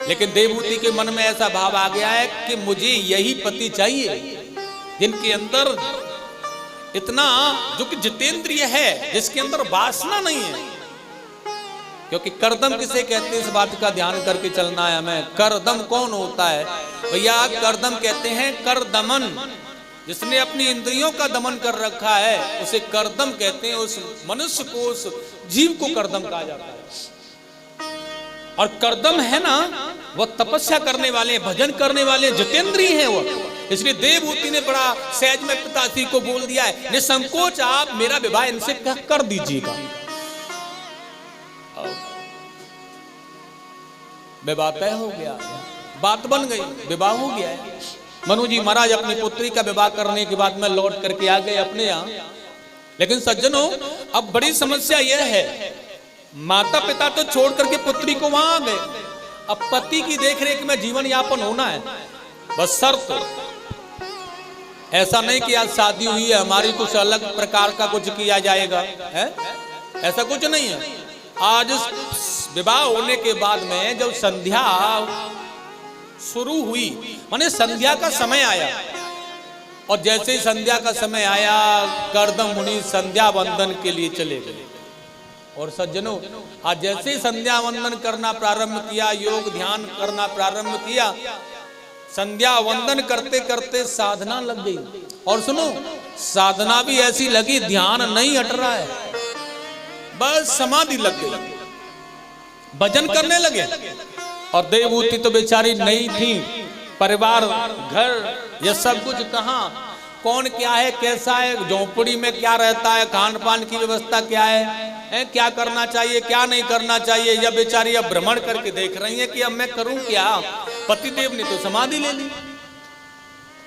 लेकिन देवहूति के मन में ऐसा भाव आ गया है कि मुझे यही पति चाहिए जिनके अंदर इतना, जो कि जितेंद्रिय है, जिसके अंदर वासना नहीं है। क्योंकि करदम किसे कहते हैं, इस बात का ध्यान करके चलना है हमें। करदम कौन होता है भैया? करदम कहते हैं कर दमन, जिसने अपनी इंद्रियों का दमन कर रखा है उसे करदम कहते हैं। उस मनुष्य को, उस जीव को करदम कहा जाता है। और करदम है ना, वो तपस्या करने वाले, भजन करने वाले जितेंद्रिय हैं वो। इसलिए देवहूति ने बड़ा सहज में पिताश्री को बोल दिया है, निसंकोच आप मेरा विवाह इनसे कर दीजिएगा। विवाह तय हो गया, बात बन गई, विवाह हो गया है। मनु जी महाराज अपनी पुत्री का विवाह करने के बाद में लौट करके आ गए अपने यहाँ। लेकिन सज्जनों, अब बड़ी समस्या यह है, माता पिता तो छोड़ करके पुत्री को वहां आ गए। अब पति की देखरेख में जीवन यापन होना है, बस शर्त ऐसा नहीं कि आज शादी हुई है हमारी कुछ अलग प्रकार का कुछ किया जाएगा, है? ऐसा कुछ नहीं है। आज विवाह होने के बाद में जब संध्या शुरू हुई, माने संध्या का समय आया, और जैसे ही संध्या का समय आया करदम मुनि संध्या वंदन के लिए चले गए। और सज्जनों, आज जैसे ही संध्या वंदन करना प्रारंभ किया, योग ध्यान करना प्रारंभ किया, संध्या वंदन करते करते साधना लग गई। और सुनो, साधना भी ऐसी लगी, ध्यान नहीं हट रहा है, बस समाधि लग गई, भजन करने लगे। और देवहूति तो बेचारी नहीं थी, परिवार, घर, ये सब कुछ कहाँ, कौन क्या है, कैसा है, झोंपड़ी में क्या रहता है, खान पान की व्यवस्था क्या है, क्या करना चाहिए, क्या नहीं करना चाहिए, यह बेचारी अब भ्रमण करके देख रही है कि अब मैं करूं क्या। पतिदेव ने तो समाधि ले ली,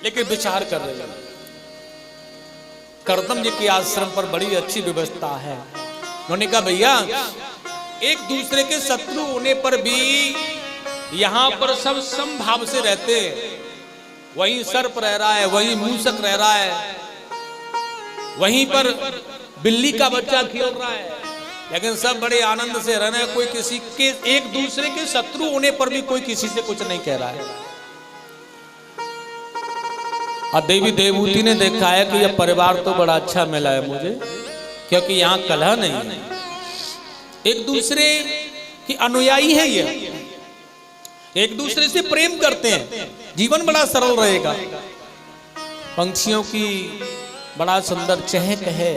लेकिन विचार कर रहे हैं। करदम जी के आश्रम पर बड़ी अच्छी व्यवस्था है। उन्होंने कहा भैया, एक दूसरे के शत्रु होने पर भी यहां पर सब समभाव से रहते हैं। वहीं सर्प रह रहा है, वहीं मूसक रह रहा है, वहीं पर बिल्ली का बच्चा खेल रहा है, लेकिन सब बड़े आनंद से रह रहे हैं। कोई किसी के, एक दूसरे के शत्रु होने पर भी कोई किसी से कुछ नहीं कह रहा है। और देवी देवहूति ने देखा है कि यह परिवार तो बड़ा अच्छा मिला है मुझे, क्योंकि यहाँ कलह नहीं है, एक दूसरे की अनुयायी है, ये एक दूसरे से प्रेम करते हैं, जीवन बड़ा सरल रहेगा। पंछियों की बड़ा सुंदर चहक है।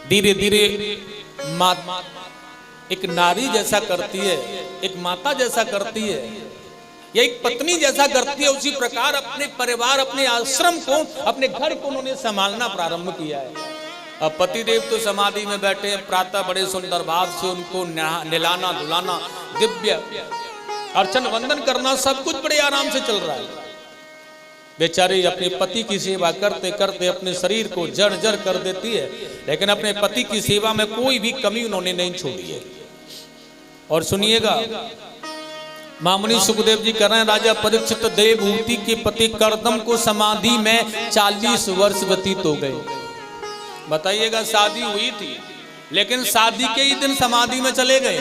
धीरे धीरे एक नारी जैसा करती है, एक माता जैसा करती है, या एक पत्नी जैसा करती है, उसी प्रकार अपने परिवार, अपने आश्रम को, अपने घर को उन्होंने संभालना प्रारंभ किया है। अब पतिदेव तो समाधि में बैठे हैं, प्रातः बड़े सुंदर भाव से उनको नहलाना धुलाना, दिव्य अर्चन वंदन करना, सब कुछ बड़े आराम से चल रहा है। बेचारी अपने पति की सेवा करते करते अपने शरीर को जर्जर कर देती है, लेकिन अपने पति की सेवा में कोई भी कमी उन्होंने नहीं छोड़ी है। और सुनिएगा, महामुनि सुखदेव जी कह रहे हैं, राजा परीक्षित, देवहूति के पति करदम को समाधि में 40 वर्ष व्यतीत हो गए। बताइएगा, शादी हुई थी, लेकिन शादी के ही दिन समाधि में चले गए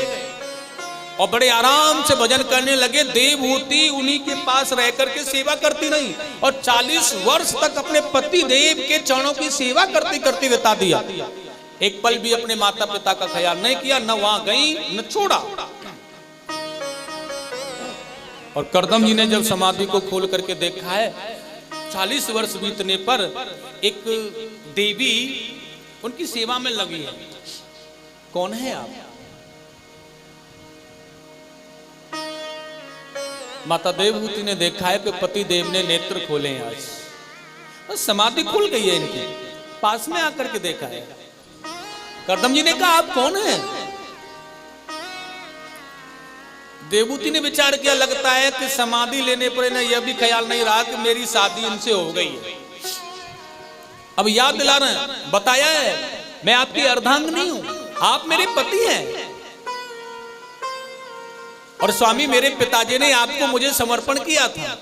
और बड़े आराम से भजन करने लगे। देवहूति उन्हीं के पास रह करके सेवा करती नहीं, और 40 वर्ष तक अपने पति देव के चरणों की सेवा करते करते बिता दिया। एक पल भी अपने माता पिता का ख्याल नहीं किया, न वहां गई न छोड़ा। और करदम जी ने जब समाधि को खोल करके देखा है, 40 वर्ष बीतने पर एक देवी उनकी सेवा में लगी है। कौन है आप? माता देवहूति ने देखा है कि पति देव ने नेत्र खोले हैं, आज समाधि खुल गई है इनकी, पास में आकर के देखा है। करदम जी ने कहा, आप कौन हैं? देवहूति ने विचार किया, लगता है कि समाधि लेने पर इन्हें यह भी ख्याल नहीं रहा कि मेरी शादी इनसे हो गई है। अब याद दिला रहे हैं, बताया है मैं आपकी अर्धांगिनी हूं, आप मेरे पति हैं, और स्वामी मेरे पिताजी ने आपको मुझे समर्पण किया था,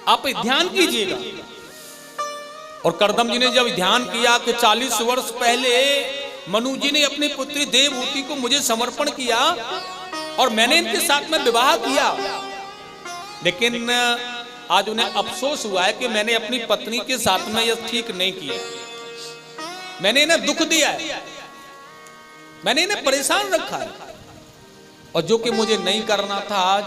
आप ध्यान कीजिएगा। और करदम जी ने जब ध्यान किया कि 40 वर्ष पहले मनु जी ने अपनी पुत्री देवहूति को मुझे समर्पण किया और मैंने इनके साथ में विवाह किया, लेकिन आज उन्हें अफसोस हुआ है कि मैंने अपनी पत्नी के साथ में यह ठीक नहीं किया, मैंने इन्हें दुख दिया है, मैंने इन्हें परेशान रखा है। और जो कि मुझे नहीं करना था, आज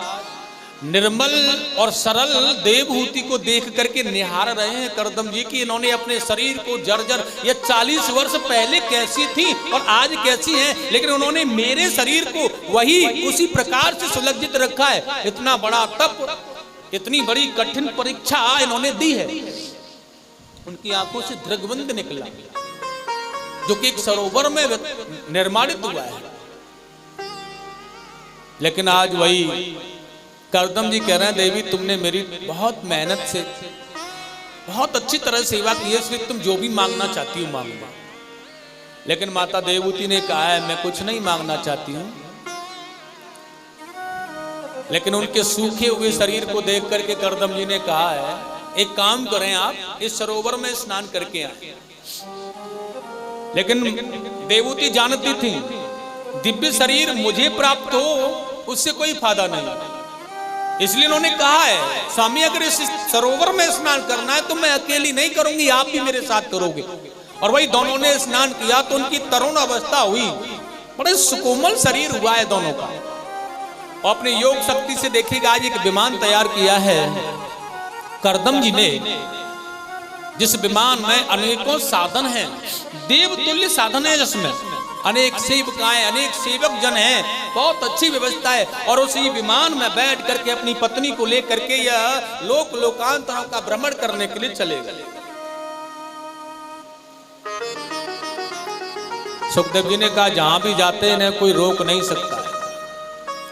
निर्मल और सरल देवहूति को देख करके निहार रहे हैं करदम जी की इन्होंने अपने शरीर को जर्जर, ये 40 वर्ष पहले कैसी थी और आज कैसी हैं, लेकिन उन्होंने मेरे शरीर को वही उसी प्रकार से सुलज्जित रखा है। इतना बड़ा तप, इतनी बड़ी कठिन परीक्षा इन्होंने दी है। उनकी आंखों से दृग्बंध निकला जो कि एक सरोवर में निर्माणित हुआ है, लेकिन आज वही करदम जी कह रहे हैं, देवी तुमने मेरी बहुत मेहनत से बहुत अच्छी तरह सेवा की है, इसलिए तुम जो भी मांगना चाहती हो मांगना। लेकिन माता देवहूति ने कहा है मैं कुछ नहीं मांगना चाहती हूं। लेकिन उनके सूखे हुए शरीर को देख करके करदम जी ने कहा है एक काम करें, आप इस सरोवर में स्नान करके आए। लेकिन देवहूति जानती थी दिव्य शरीर मुझे प्राप्त हो उससे कोई फायदा नहीं, इसलिए उन्होंने कहा है स्वामी अगर इस सरोवर में स्नान करना है तो मैं अकेली नहीं करूंगी, आप भी मेरे साथ करोगे। और वही दोनों ने स्नान किया तो उनकी तरुण अवस्था हुई, बड़े सुकोमल शरीर हुआ है दोनों का। और अपने योग शक्ति से देखिएगा आज एक विमान तैयार किया है करदम जी ने, जिस विमान में अनेकों साधन हैं, देवतुल्य साधन है, जिसमें अनेक सेवकाएं अनेक सेवक जन हैं, बहुत अच्छी व्यवस्था है। और उसी विमान में बैठ करके अपनी पत्नी को लेकर के यह लोक लोकांतरों का भ्रमण करने के लिए चले गए। सुखदेव जी ने कहा जहां भी जाते हैं कोई रोक नहीं सकता,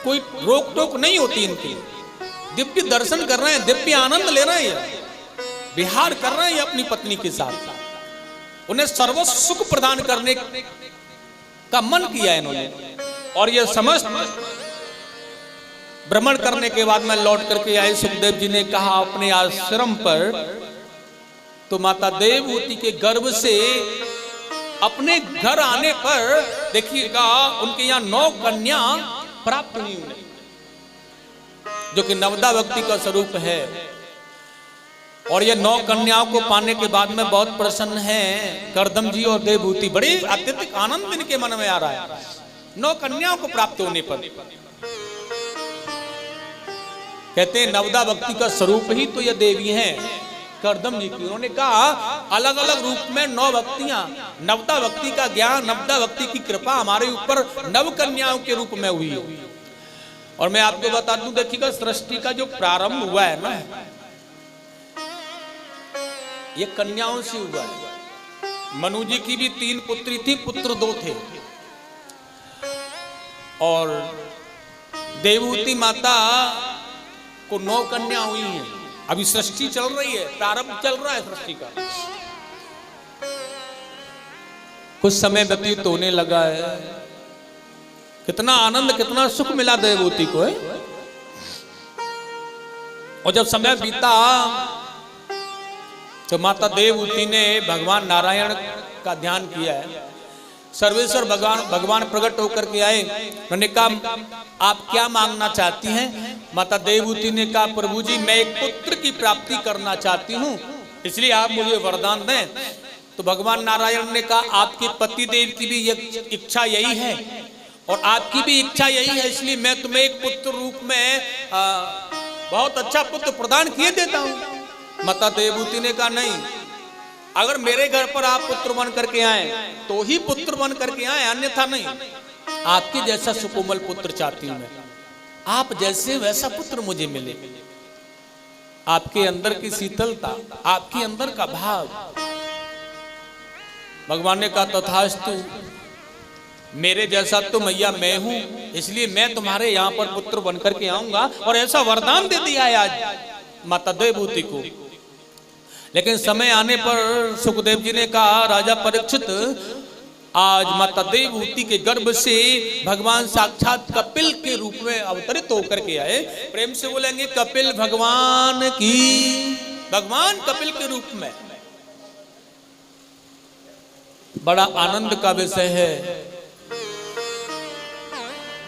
कोई रोक टोक नहीं होती इनकी। दिव्य दर्शन कर रहे हैं, दिव्य आनंद ले रहे हैं, विहार कर रहे हैं अपनी पत्नी के साथ। उन्हें सर्वस्व सुख प्रदान करने का मन किया इन्होंने। और यह समस्त भ्रमण करने के बाद में लौट करके आए। सुखदेव जी ने कहा अपने आश्रम पर तो माता देवहूति के गर्भ से अपने घर आने पर देखिएगा उनके यहाँ 9 कन्या प्राप्त हुई उन्हें, जो कि नवदा भक्ति का स्वरूप है। और ये 9 कन्याओं को पाने के बाद में बहुत प्रसन्न हैं करदम जी और देवहूति, बड़े अत्यधिक आनंद इनके मन में आ रहा है 9 कन्याओं को प्राप्त होने पर। कहते हैं नवदा भक्ति का स्वरूप ही तो ये देवी हैं करदम जी की। उन्होंने कहा अलग अलग रूप में 9 भक्तियां, नवदा भक्ति का ज्ञान, नवदा भक्ति की कृपा हमारे ऊपर 9 कन्याओं के रूप में हुई। और मैं आपको बता दूं देखिएगा सृष्टि का जो प्रारंभ हुआ है ना, ये कन्याओं से हुआ है। मनु जी की भी 3 पुत्री थी, पुत्र 2 थे। और देवहूति माता को 9 कन्या हुई हैं। अभी सृष्टि चल रही है, प्रारंभ चल रहा है सृष्टि का। कुछ समय व्यतीत होने लगा है, कितना आनंद कितना सुख मिला देवहूति को है। और जब समय बीता तो माता देवहूति ने भगवान नारायण का ध्यान किया है। सर्वेश्वर भगवान प्रकट होकर के आए। उन्होंने कहा आप क्या मांगना चाहती हैं? माता देवहूति ने कहा प्रभु जी मैं एक पुत्र की प्राप्ति करना चाहती हूँ, इसलिए आप मुझे वरदान दें। तो भगवान नारायण ने कहा आपके पति देव की भी इच्छा यही है और आपकी भी इच्छा यही है, इसलिए मैं तुम्हें एक पुत्र रूप में बहुत अच्छा पुत्र प्रदान किए देता हूँ। माता देवहूति ने कहा नहीं, अगर मेरे घर पर आप पुत्र बन करके आए तो ही पुत्र बन करके आए, अन्यथा नहीं। आपके जैसा सुकोमल पुत्र चाहती हूं मैं, आप जैसे वैसा पुत्र मुझे मिले। आपके अंदर की शीतलता, आपके अंदर का भाव। भगवान ने कहा तथास्तु, मेरे जैसा तो मैया मैं हूं, इसलिए मैं तुम्हारे यहाँ पर पुत्र बन करके आऊंगा। और ऐसा वरदान दे दिया है आज माता देवहूति को। लेकिन समय आने पर सुखदेव जी ने कहा राजा परीक्षित आज माता देवहूति के गर्भ से भगवान साक्षात कपिल के रूप में अवतरित होकर के आए। प्रेम से बोलेंगे कपिल भगवान की, भगवान कपिल के रूप में। बड़ा आनंद का विषय है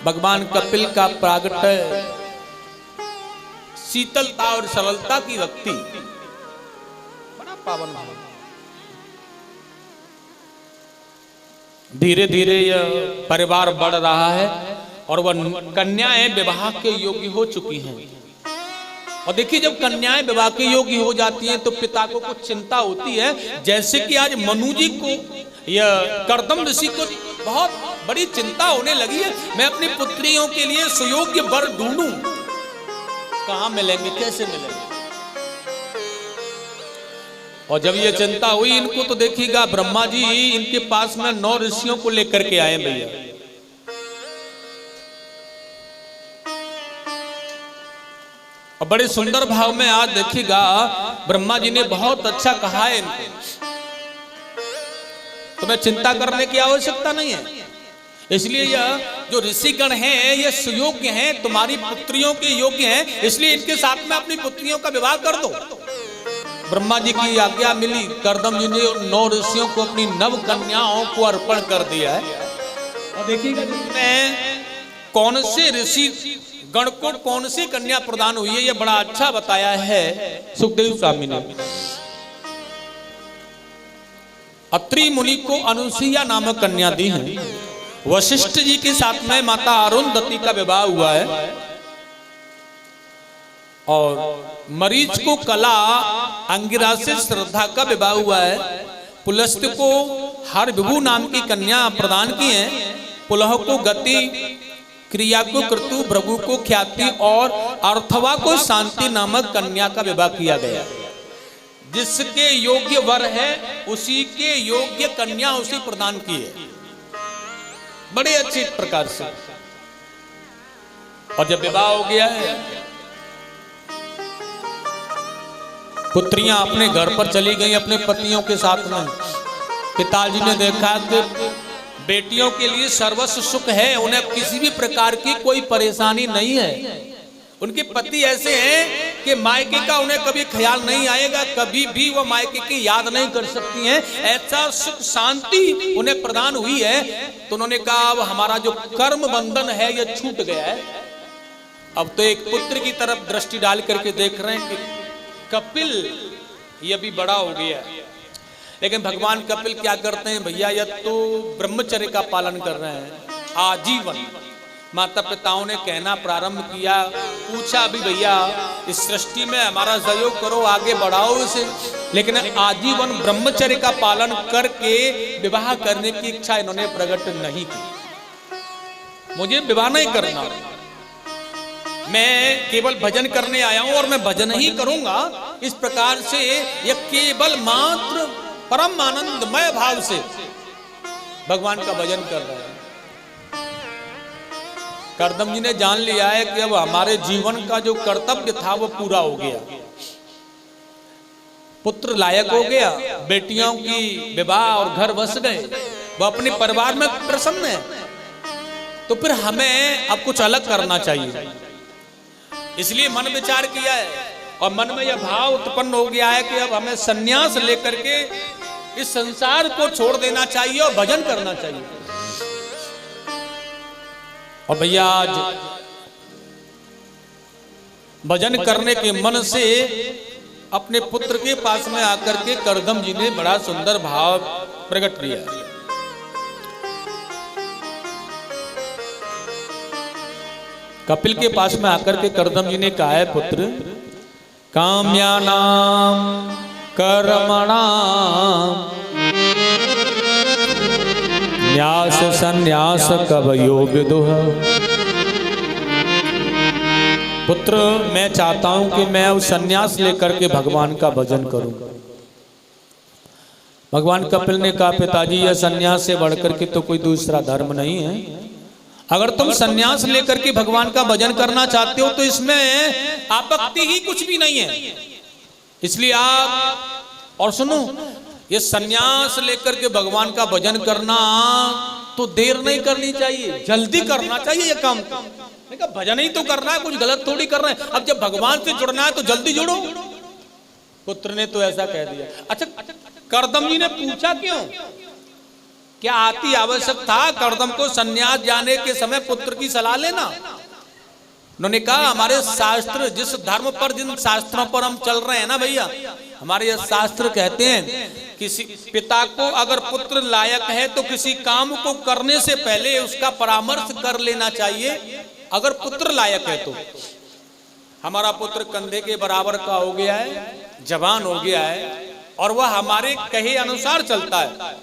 भगवान कपिल का प्रागट्य शीतलता और सरलता की भक्ति, बड़ा पावन भाव। धीरे धीरे यह परिवार बढ़ रहा है और वह कन्याएं विवाह के योग्य हो चुकी हैं। और देखिए, जब कन्याएं विवाह के योग्य हो जाती हैं तो पिता को कुछ चिंता होती है। जैसे कि आज मनु जी को या कर्दम ऋषि को बहुत बड़ी चिंता होने लगी है, मैं अपनी पुत्रियों के लिए सुयोग्य वर ढूंढूं, कहां मिलेंगे, कैसे मिलेंगे। और जब ये चिंता हुई इनको, तो देखिएगा ब्रह्मा जी इनके पास में 9 ऋषियों को लेकर के आए भैया। और बड़े सुंदर भाव में आज देखिएगा ब्रह्मा जी ने बहुत अच्छा कहा है इनको, तुम्हें चिंता करने की आवश्यकता नहीं है। इसलिए यह जो ऋषिगण हैं ये सुयोग्य हैं, तुम्हारी पुत्रियों के योग्य हैं, इसलिए इनके साथ में अपनी पुत्रियों का विवाह कर दो। ब्रह्मा जी की आज्ञा मिली, कर्दम जी ने 9 ऋषियों को अपनी नव कन्याओं को अर्पण कर दिया है। और देखिएगा जिसमें कौन से ऋषि गण को कौन सी कन्या प्रदान हुई है, यह बड़ा अच्छा बताया है सुखदेव स्वामी ने। अत्रि मुनि को अनुसुईया नामक कन्या दी है। वशिष्ठ जी के साथ में माता अरुंधति का विवाह हुआ है। और मरीच को कला अंगिरा से श्रद्धा का विवाह हुआ है। पुलस्त्य को हर विभु नाम की कन्या प्रदान की है। पुलह को गति, क्रिया को क्रतु, भृगु को ख्याति और अर्थवा को शांति नामक कन्या का विवाह किया गया। जिसके योग्य वर है उसी के योग्य कन्या उसी प्रदान की है, बड़े अच्छे प्रकार से। और जब विवाह हो गया है, पुत्रियां अपने घर पर चली गई अपने पतियों के साथ में। पिताजी ने देखा कि बेटियों के लिए सर्वस्व सुख है, उन्हें किसी भी प्रकार की कोई परेशानी नहीं है। उनके पति ऐसे हैं कि मायके का उन्हें कभी ख्याल नहीं आएगा, कभी भी वो मायके की याद नहीं कर सकती हैं। ऐसा सुख शांति उन्हें प्रदान हुई है। तो उन्होंने कहा अब हमारा जो कर्म बंधन है ये छूट गया है। अब तो एक पुत्र की तरफ दृष्टि डाल करके देख रहे हैं कि कपिल ये भी बड़ा हो गया है। लेकिन भगवान कपिल क्या करते हैं भैया, यह तो ब्रह्मचर्य का पालन कर रहे हैं आजीवन। माता पिताओं ने कहना प्रारंभ किया, पूछा भी भैया इस सृष्टि में हमारा सहयोग करो, आगे बढ़ाओ इसे, लेकिन आजीवन ब्रह्मचर्य का पालन करके विवाह करने की इच्छा इन्होंने प्रकट नहीं की। मुझे विवाह नहीं करना, मैं केवल भजन करने आया हूं और मैं भजन ही करूंगा। इस प्रकार से यह केवल मात्र परम आनंदमय भाव से भगवान का भजन कर रहे हैं। कर्दम जी ने जान लिया है कि अब हमारे जीवन का जो कर्तव्य था वो पूरा हो गया। पुत्र लायक हो गया, बेटियों की विवाह और घर बस गए, वो अपने परिवार में प्रसन्न है। तो फिर हमें अब कुछ अलग करना चाहिए। इसलिए मन विचार किया है और मन में यह भाव उत्पन्न हो गया है कि अब हमें संन्यास लेकर के इस संसार को छोड़ देना चाहिए और भजन करना चाहिए। और भैया आज भजन करने के मन से अपने पुत्र के पास में आकर के कर्दम जी ने बड़ा सुंदर भाव प्रकट किया। कपिल के पास में आकर के कर्दम जी ने कहा है, पुत्र काम्यानाम कर्मणाम न्यास संन्यास कवयो विदुः। पुत्र मैं चाहता हूं कि मैं उस संन्यास लेकर के भगवान का भजन करूं। भगवान कपिल ने कहा, पिताजी यह संन्यास से बढ़कर के तो कोई दूसरा धर्म नहीं है। अगर तुम संन्यास लेकर के भगवान का भजन करना चाहते हो तो इसमें आपत्ति ही कुछ भी नहीं है। इसलिए आप और सुनो, ये संन्यास लेकर के भगवान का भजन करना तो देर नहीं करनी चाहिए, जल्दी करना चाहिए ये काम। भजन ही तो करना है, कुछ गलत थोड़ी कर रहे हैं। अब जब भगवान से जुड़ना है तो जल्दी जुड़ो। पुत्र ने तो ऐसा कह दिया। अच्छा, कर्दम जी ने पूछा क्यों? क्या आती आवश्यक था कर्दम को संन्यास जाने के समय पुत्र की सलाह लेना? उन्होंने कहा हमारे शास्त्र जिस धर्म पर, जिन शास्त्रों पर हम चल रहे हैं ना भैया, हमारे ये शास्त्र कहते हैं किसी पिता को अगर पुत्र लायक है तो किसी काम को करने से पहले उसका परामर्श कर लेना चाहिए। अगर पुत्र लायक है तो हमारा पुत्र कंधे के बराबर का हो गया है, जवान हो गया है और वह हमारे कहे अनुसार चलता है,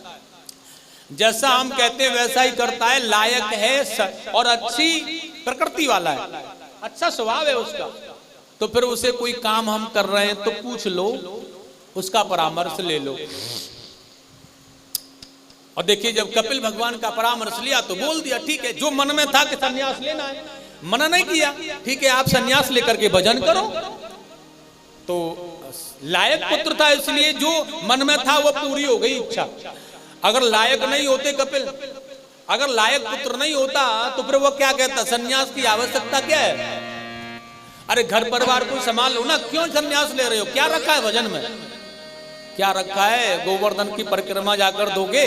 जैसा हम कहते हैं वैसा ही करता है, लायक है और अच्छी प्रकृति वाला है, अच्छा स्वभाव है उसका, तो फिर उसे कोई काम हम कर रहे हैं तो पूछ लो, उसका परामर्श ले लो। और देखिए जब कपिल भगवान का परामर्श लिया तो बोल दिया ठीक है, जो मन में था कि संन्यास लेना है, मना नहीं किया, ठीक है आप संन्यास लेकर के भजन करो। तो लायक पुत्र था इसलिए जो मन में था वो पूरी हो गई इच्छा। अगर लायक नहीं होते कपिल, अगर लायक पुत्र नहीं होता तो फिर वो क्या कहता, संन्यास की आवश्यकता क्या है, अरे घर परिवार को संभाल लो ना, क्यों संन्यास ले रहे हो, क्या रखा है भजन में, क्या रखा है, गोवर्धन की परिक्रमा जाकर दोगे,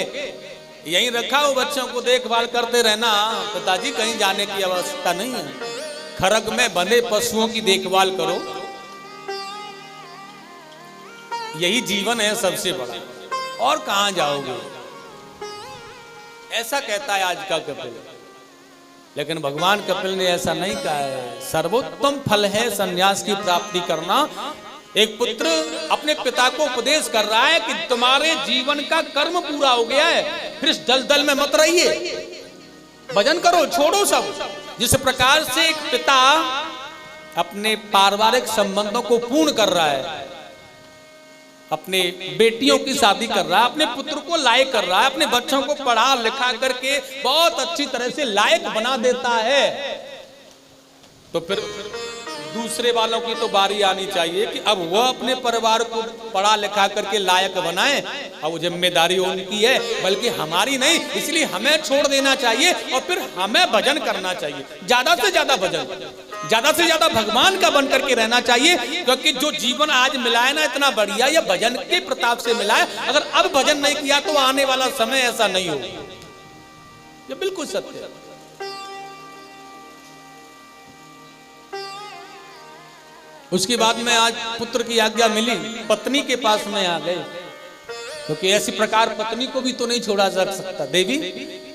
यहीं रखा हो बच्चों को देखभाल करते रहना, पिताजी कहीं जाने की आवश्यकता नहीं है, खरग में बंधे पशुओं की देखभाल करो, यही जीवन है सबसे बड़ा, और कहां जाओगे, ऐसा कहता है आज का कपिल। लेकिन भगवान कपिल ने ऐसा नहीं कहा है, सर्वोत्तम फल है संन्यास की प्राप्ति करना। एक पुत्र अपने पिता को उपदेश कर रहा है कि तुम्हारे जीवन का कर्म पूरा हो गया है, फिर इस दलदल में मत रहिए, भजन करो, छोड़ो सब। जिस प्रकार से एक पिता अपने पारिवारिक संबंधों को पूर्ण कर रहा है, अपने बेटियों की शादी कर रहा है, अपने पुत्र को लायक कर रहा है, अपने बच्चों को पढ़ा लिखा करके बहुत अच्छी तरह से लायक बना देता है, तो फिर दूसरे वालों की तो बारी आनी चाहिए कि अब वह अपने परिवार को पढ़ा लिखा करके लायक बनाए। अब वो जिम्मेदारी उनकी है, बल्कि हमारी नहीं, इसलिए हमें छोड़ देना चाहिए और फिर हमें भजन करना चाहिए, ज्यादा से ज्यादा भजन, ज्यादा से ज्यादा भगवान का बन करके रहना चाहिए। क्योंकि जो जीवन आज मिला है ना इतना बढ़िया, यह भजन के प्रताप से मिला है। अगर अब भजन नहीं किया तो आने वाला समय ऐसा नहीं हो, ये बिल्कुल सत्य है। उसके बाद में आज पुत्र की आज्ञा मिली, पत्नी के पास में आ गए, क्योंकि ऐसी प्रकार पत्नी को भी तो नहीं छोड़ा जा सकता। देवी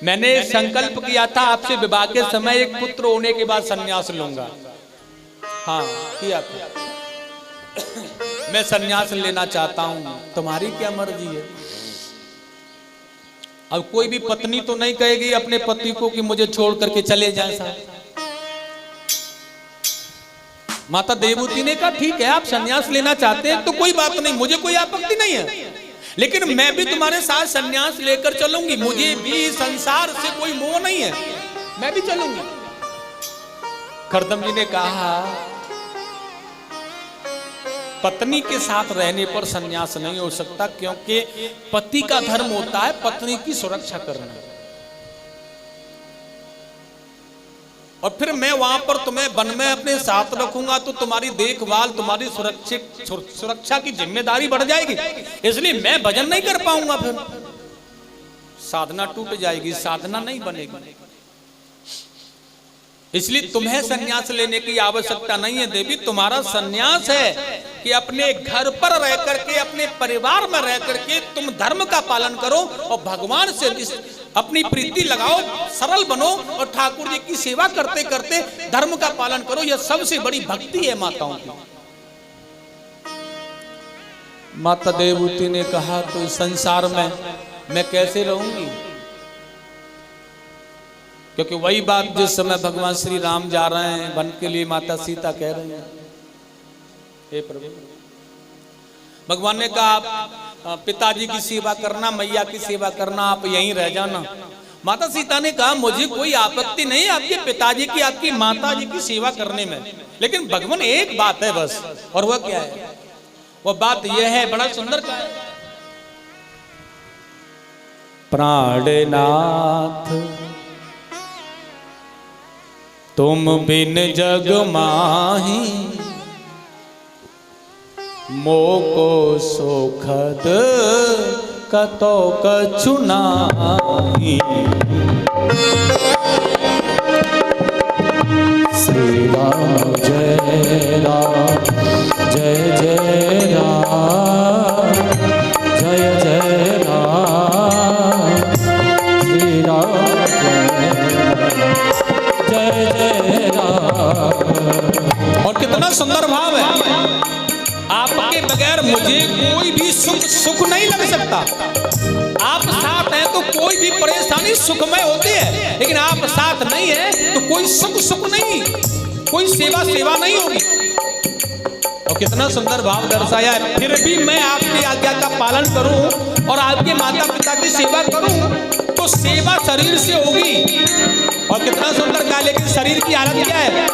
मैंने संकल्प किया था आपसे विवाह के समय एक पुत्र होने के बाद संन्यास लूंगा, हाँ किया था, मैं संन्यास लेना चाहता हूं, तुम्हारी क्या मर्जी है। अब कोई भी पत्नी तो नहीं कहेगी अपने पति को कि मुझे छोड़ करके चले जाए साहब। माता देवहूति ने कहा ठीक है आप संन्यास लेना चाहते हैं तो कोई बात नहीं, मुझे कोई आपत्ति नहीं है, लेकिन मैं भी तुम्हारे साथ संन्यास लेकर चलूंगी, मुझे भी संसार से कोई मोह नहीं है, मैं भी चलूंगी। खरदम जी ने कहा पत्नी के साथ रहने पर संन्यास नहीं हो सकता, क्योंकि पति का धर्म होता है पत्नी की सुरक्षा करना, और फिर मैं वहां पर तुम्हें वन में अपने साथ रखूंगा तो तुम्हारी देखभाल, तुम्हारी सुरक्षा की जिम्मेदारी बढ़ जाएगी, इसलिए मैं भजन नहीं कर पाऊंगा, फिर साधना टूट जाएगी, साधना नहीं बनेगी। इसलिए तुम्हें संन्यास लेने की आवश्यकता नहीं है देवी, तुम्हारा संन्यास है कि अपने घर पर रह करके, अपने परिवार में रह करके तुम धर्म का पालन करो और भगवान से अपनी प्रीति लगाओ, सरल बनो और ठाकुर जी की सेवा करते करते धर्म का पालन करो, यह सबसे बड़ी भक्ति है माताओं की। माता देवहूति ने कहा तो इस संसार में मैं कैसे रहूंगी, क्योंकि वही बात जिस समय भगवान श्री राम जा रहे हैं वन के लिए, माता सीता कह रही हैं हे प्रभु, भगवान ने कहा आप पिताजी की सेवा करना, मैया की सेवा करना, आप यहीं रह जाना। माता सीता ने कहा मुझे कोई आपत्ति नहीं आपके पिताजी की, आपकी माता जी की सेवा करने में, लेकिन भगवान एक बात है बस, और वह क्या है, वह बात यह है, बड़ा सुंदर कहा है, प्राणनाथ तुम बिन जग माही, मोको सोखद कतो कछु नाहि। श्री श्री राम जय राम जय जय राम जय जय राम श्री राम जय जय राम। और कितना सुंदर भाव है, आपके बगैर मुझे कोई भी सुख नहीं लग सकता। आप साथ हैं तो कोई भी परेशानी सुखमय होती है, लेकिन आप साथ नहीं है तो कोई सुख नहीं, कोई सेवा नहीं होगी। और कितना सुंदर भाव दर्शाया है, फिर भी मैं आपकी आज्ञा का पालन करूं और आपके माता पिता की सेवा करूं तो सेवा शरीर से होगी। और कितना सुंदर कहा, लेकिन शरीर की हालत क्या है?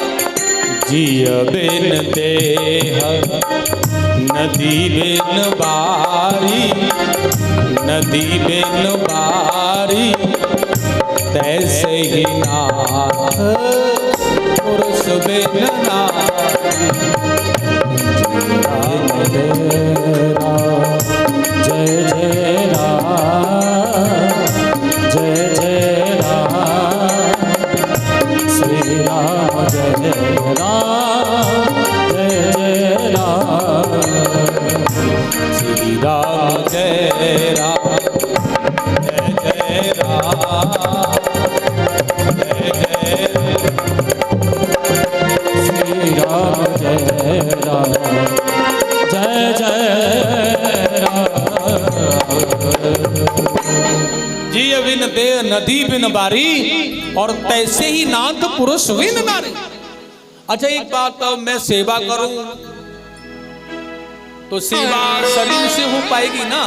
जिय बिन देह नदी बिन बारी, नदी बिन बारी तैसे ही नाथ पुरुष बिन नारी। जय जय राम जय जय राम श्री राम जय राम जय जय राम श्री राम जय राम जय जय राम जय जय श्री राम जय राम जय जय राम। जिय बिन देह नदी बिन बारी और तैसे ही नाथ पुरुष बिन नारी। अच्छा एक बात, अब मैं सेवा करूं तो सेवा शरीर से हो पाएगी ना?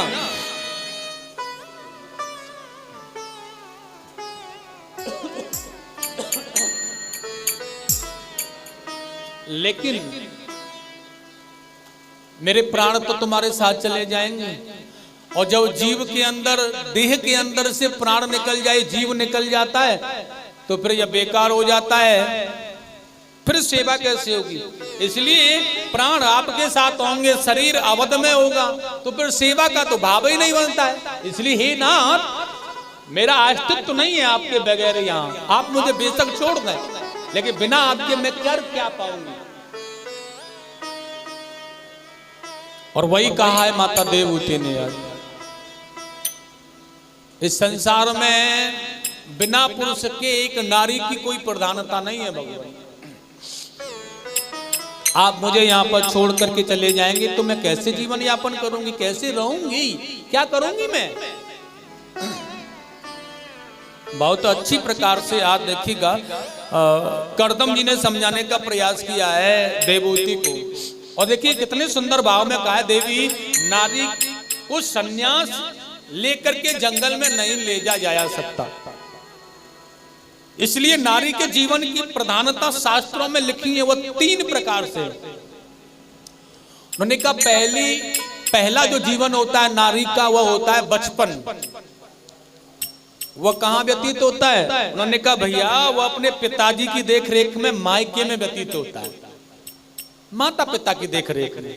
लेकिन मेरे प्राण तो तुम्हारे साथ चले जाएंगे, और जब जीव के अंदर, देह के अंदर से प्राण निकल जाए, जीव निकल जाता है, तो फिर यह बेकार हो जाता है, फिर सेवा कैसे होगी? इसलिए प्राण आपके साथ होंगे, शरीर अवध में होगा, तो फिर सेवा का तो भाव ही नहीं बनता है। इसलिए हे नाथ, मेरा अस्तित्व तो नहीं है आपके बगैर यहाँ। आप मुझे बेशक छोड़ दें, लेकिन बिना आपके मैं कर क्या पाऊंगी? और वही कहा है माता देवहूति ने, इस संसार में बिना पुरुष के एक नारी की कोई प्रधानता नहीं है भगवान। आप मुझे यहाँ पर छोड़ करके चले जाएंगे तो मैं कैसे जीवन यापन करूंगी, कैसे रहूंगी, क्या करूंगी मैं? बहुत अच्छी प्रकार से आप देखिएगा, करदम जी ने समझाने का प्रयास किया है देवहूति को। और देखिए कितने सुंदर भाव में कहा है, देवी नारी को संन्यास लेकर के जंगल में नहीं ले जाया सकता, इसलिए नारी के जीवन की प्रधानता शास्त्रों में लिखी है वो 3 प्रकार से। उन्होंने कहा पहला जो जीवन होता है नारी का वह होता है बचपन। वह कहां व्यतीत होता है? उन्होंने कहा भैया वह अपने पिताजी की देखरेख में मायके में व्यतीत होता है, माता पिता की देखरेख में।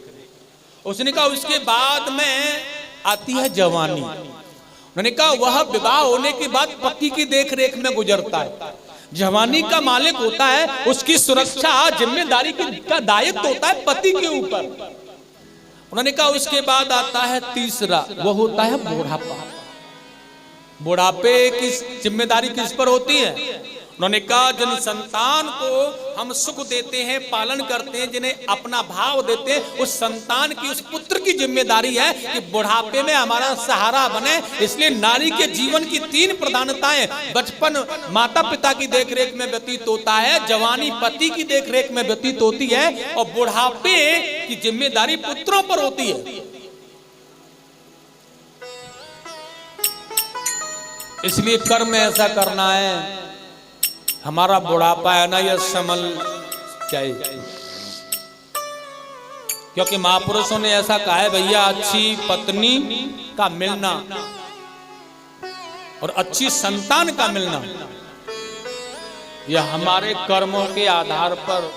उसने कहा उसके बाद में आती है जवानी। उन्होंने कहा वह विवाह होने के बाद पति की देखरेख में गुजरता है। जवानी का मालिक होता है, उसकी सुरक्षा जिम्मेदारी का दायित्व होता है पति के ऊपर। उन्होंने कहा उसके बाद आता है तीसरा, वो होता है बुढ़ापा। बुढ़ापे की जिम्मेदारी किस पर होती है? उन्होंने कहा जिन संतान को हम सुख देते हैं, पालन करते हैं, जिन्हें अपना भाव देते हैं, उस संतान की, उस पुत्र की जिम्मेदारी है कि बुढ़ापे में हमारा सहारा बने। इसलिए नारी के जीवन की 3 प्रधानताएं, बचपन माता पिता की देखरेख में व्यतीत होता है, जवानी पति की देखरेख में व्यतीत होती है, और बुढ़ापे की जिम्मेदारी पुत्रों पर होती है। इसलिए कर्म ऐसा करना है, हमारा बुढ़ापा है ना यह समल चाहिए। क्योंकि महापुरुषों ने ऐसा कहा है भैया, अच्छी पत्नी का मिलना और अच्छी संतान का मिलना यह हमारे कर्मों के आधार पर,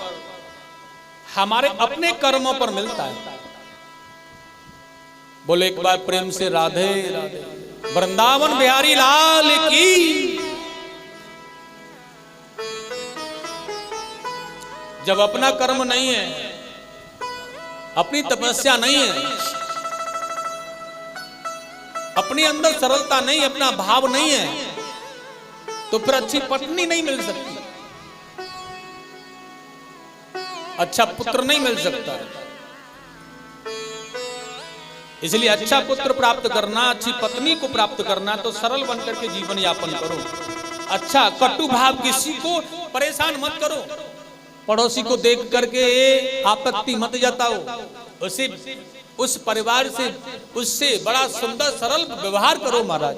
हमारे अपने कर्मों पर मिलता है। बोले एक बार प्रेम से राधे राधे। वृंदावन बिहारी लाल की। जब अपना कर्म नहीं है, अपनी तपस्या नहीं है, अपने अंदर सरलता नहीं, अपना भाव नहीं है, तो फिर अच्छी पत्नी नहीं मिल सकती, अच्छा पुत्र नहीं मिल सकता। इसलिए अच्छा पुत्र प्राप्त करना, अच्छी पत्नी को प्राप्त करना, तो सरल बनकर के जीवन यापन करो। अच्छा, कटु भाव किसी को परेशान मत करो, पड़ोसी को देख करके आपत्ति मत जताओ, उसे उस परिवार से उससे बड़ा सुंदर सरल व्यवहार करो महाराज।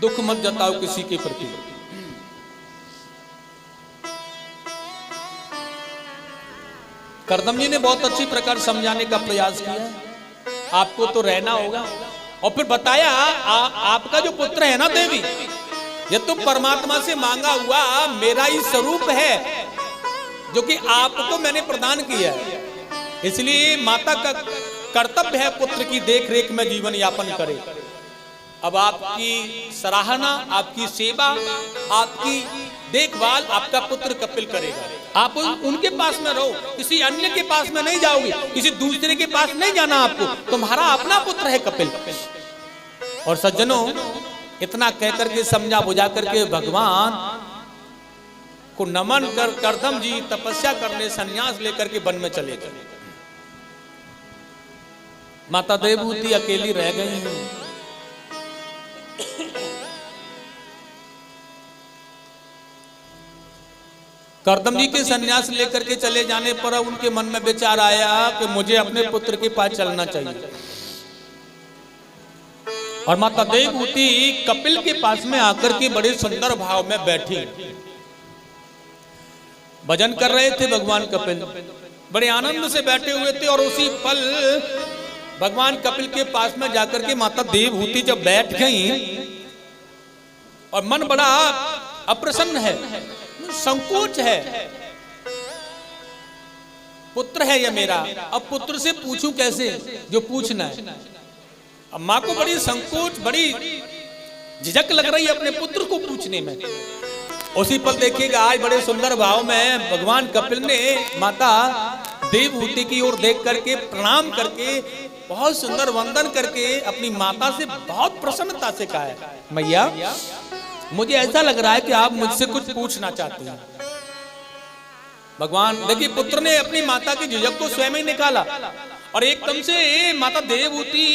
दुख मत जताओ किसी के प्रति। करदम जी ने बहुत अच्छी प्रकार समझाने का प्रयास किया है। आपको तो रहना होगा, और फिर बताया आपका जो पुत्र है ना देवी, ये तो परमात्मा से मांगा हुआ मेरा ही स्वरूप है, जो कि आपको मैंने प्रदान किया है। इसलिए माता का कर्तव्य है पुत्र की देख रेख में जीवन यापन करे। अब आपकी सराहना, आपकी सेवा, आपकी देखभाल आपका पुत्र कपिल करेगा। आप उनके पास में रहो, किसी अन्य के पास में नहीं जाओगे, किसी दूसरे के पास नहीं जाना आपको, तुम्हारा अपना पुत्र है कपिल। और सज्जनों, इतना कह करके समझा बुझा करके भगवान को नमन कर करदम जी तपस्या करने संन्यास लेकर के वन में चले गए। माता देवहूति अकेली रह गई हैं। करदम जी के संन्यास लेकर के चले जाने पर उनके मन में विचार आया कि मुझे अपने पुत्र के पास चलना चाहिए। और माता देवहूति कपिल के पास में आकर के बड़े सुंदर भाव में बैठी, भजन कर रहे थे भगवान कपिल, बड़े आनंद से बैठे हुए थे। और उसी पल भगवान कपिल के पास में जाकर के माता देवहूति जब बैठ गई, और मन बड़ा अप्रसन्न है, संकोच है, पुत्र है ये मेरा, अब पुत्र से पूछूं कैसे जो पूछना है। अब मां को बड़ी संकोच, बड़ी झिझक लग रही है अपने पुत्र को पूछने में। उसी पल देखिएगा, आज बड़े सुंदर भाव में भगवान कपिल ने माता देवहूति की ओर देख करके प्रणाम करके, बहुत सुंदर वंदन करके अपनी माता से बहुत प्रसन्नता से कहा है, मैया मुझे ऐसा लग रहा है कि आप मुझसे कुछ पूछना चाहते हैं। भगवान देखिए, पुत्र ने अपनी माता की झिझक को स्वयं ही निकाला, और एकदम से माता देवहूति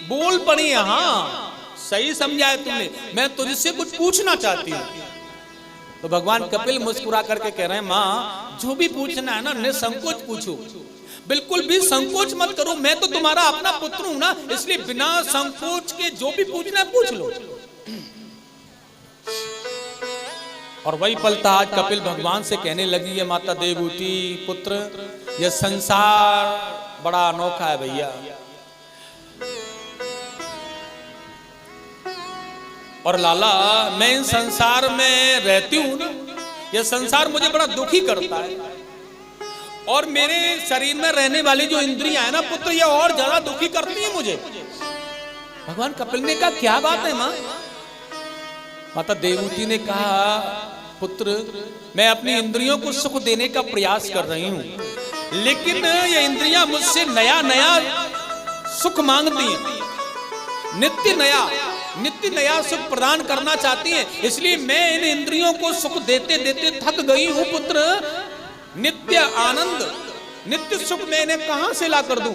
बोल पड़ी, हाँ सही समझा है तुमने, मैं तुझसे कुछ पूछना चाहती हूँ। तो भगवान कपिल मुस्कुरा करके कह रहे हैं, माँ जो भी पूछना है ना निसंकोच पूछो, बिल्कुल भी संकोच मत करो, मैं तो तुम्हारा अपना पुत्र हूं ना, इसलिए बिना संकोच के जो भी पूछना है पूछ लो। और वही पल था, आज कपिल भगवान से कहने लगी है माता देवहूति, पुत्र यह संसार बड़ा अनोखा है भैया, और लाला मैं इन संसार में रहती हूं ना, यह संसार मुझे बड़ा दुखी करता है, और मेरे शरीर में रहने वाली जो इंद्रियां है ना पुत्र, ये और ज्यादा दुखी करती है मुझे। भगवान कपिल ने कहा, क्या बात है मां? माता देवहूति ने कहा, पुत्र मैं अपनी इंद्रियों को सुख देने का प्रयास कर रही हूं, लेकिन ये इंद्रियां मुझसे नया नया सुख मांगती हैं, नित्य नया सुख प्रदान करना चाहती हैं, इसलिए मैं इन इंद्रियों को सुख देते देते थक गई हूं पुत्र। नित्य आनंद, नित्य सुख मैं इन्हें कहां से ला कर दूं?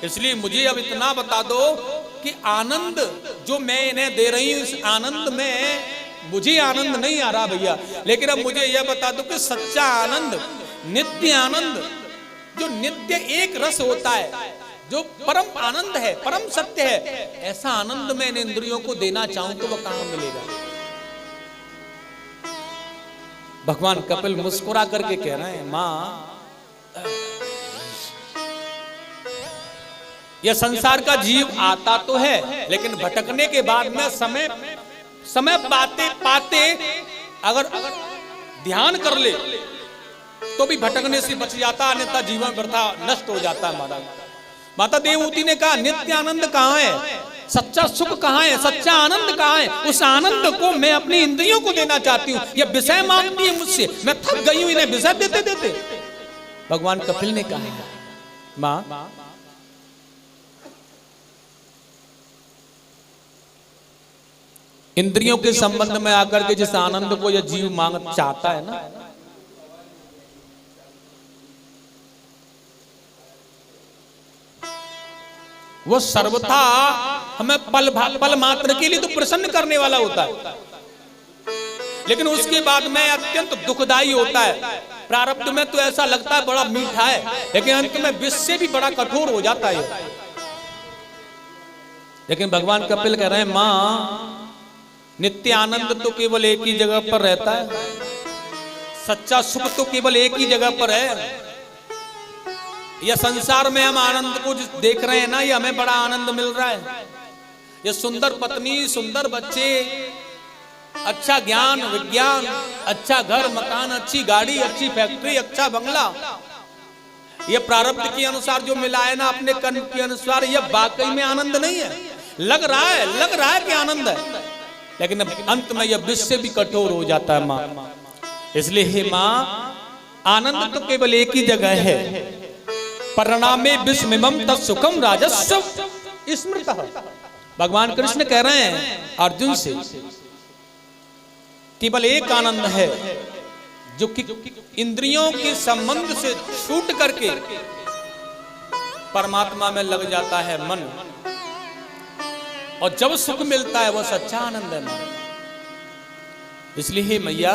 इसलिए मुझे अब इतना बता दो कि आनंद जो मैं इन्हें दे रही हूं, इस आनंद में मुझे आनंद नहीं आ रहा भैया, लेकिन अब मुझे यह बता दो कि सच्चा आनंद, नित्य आनंद, जो नित्य एक रस होता है, जो परम आनंद है, परम सत्य है, ऐसा आनंद मैं इन इंद्रियों को देना चाहूं तो वह कहां मिलेगा? भगवान कपिल मुस्कुरा करके कह रहे हैं, मां यह संसार का जीव आता तो है, लेकिन भटकने के बाद में समय पाते पाते अगर ध्यान कर ले तो भी भटकने से बच जाता, अन्यथा जीवन व्यर्थ नष्ट हो जाता है महाराज। माता देवहूति ने कहा, नित्य आनंद कहाँ है? सच्चा सुख कहाँ है, सच्चा आनंद कहाँ है? उस आनंद को मैं अपनी इंद्रियों को देना चाहती हूँ। ये विषय मांगती है मुझसे, मैं थक गई हूँ इन्हें विषय देते देते। भगवान कपिल ने कहा, माँ इंद्रियों के संबंध में आकर के जिस आनंद को यह जीव मांग चाहता है ना, वो सर्वथा हमें पल मात्र के लिए तो प्रसन्न करने वाला होता है, लेकिन उसके बाद में अत्यंत दुखदाई होता है। प्रारब्ध में तो ऐसा लगता है बड़ा मीठा है, लेकिन अंत में विष से भी बड़ा कठोर हो जाता है। लेकिन भगवान कपिल कह रहे हैं, मां नित्य आनंद तो केवल एक ही जगह पर रहता है, सच्चा सुख तो केवल एक ही जगह पर है। यह संसार में हम आनंद को देख रहे हैं ना, ये हमें बड़ा आनंद मिल रहा है। ये सुंदर पत्नी, सुंदर बच्चे, अच्छा ज्ञान विज्ञान, अच्छा घर मकान, अच्छी गाड़ी, अच्छी फैक्ट्री, अच्छा बंगला, ये प्रारब्ध के अनुसार जो मिला है ना, अपने कर्म के अनुसार, यह वाकई में आनंद नहीं है। लग रहा है कि आनंद है, लेकिन अंत में यह विष से भी कठोर हो जाता है माँ। इसलिए हे माँ, आनंद तो केवल एक ही जगह है, परिणामे विस्मिमं तत्सुखम राजस्व स्मृतः। भगवान कृष्ण कह रहे हैं अर्जुन से, केवल एक आनंद है जो कि इंद्रियों के संबंध से छूट करके परमात्मा में लग जाता है मन, और जब सुख मिलता है वह सच्चा आनंद है मन। इसलिए हे मैया,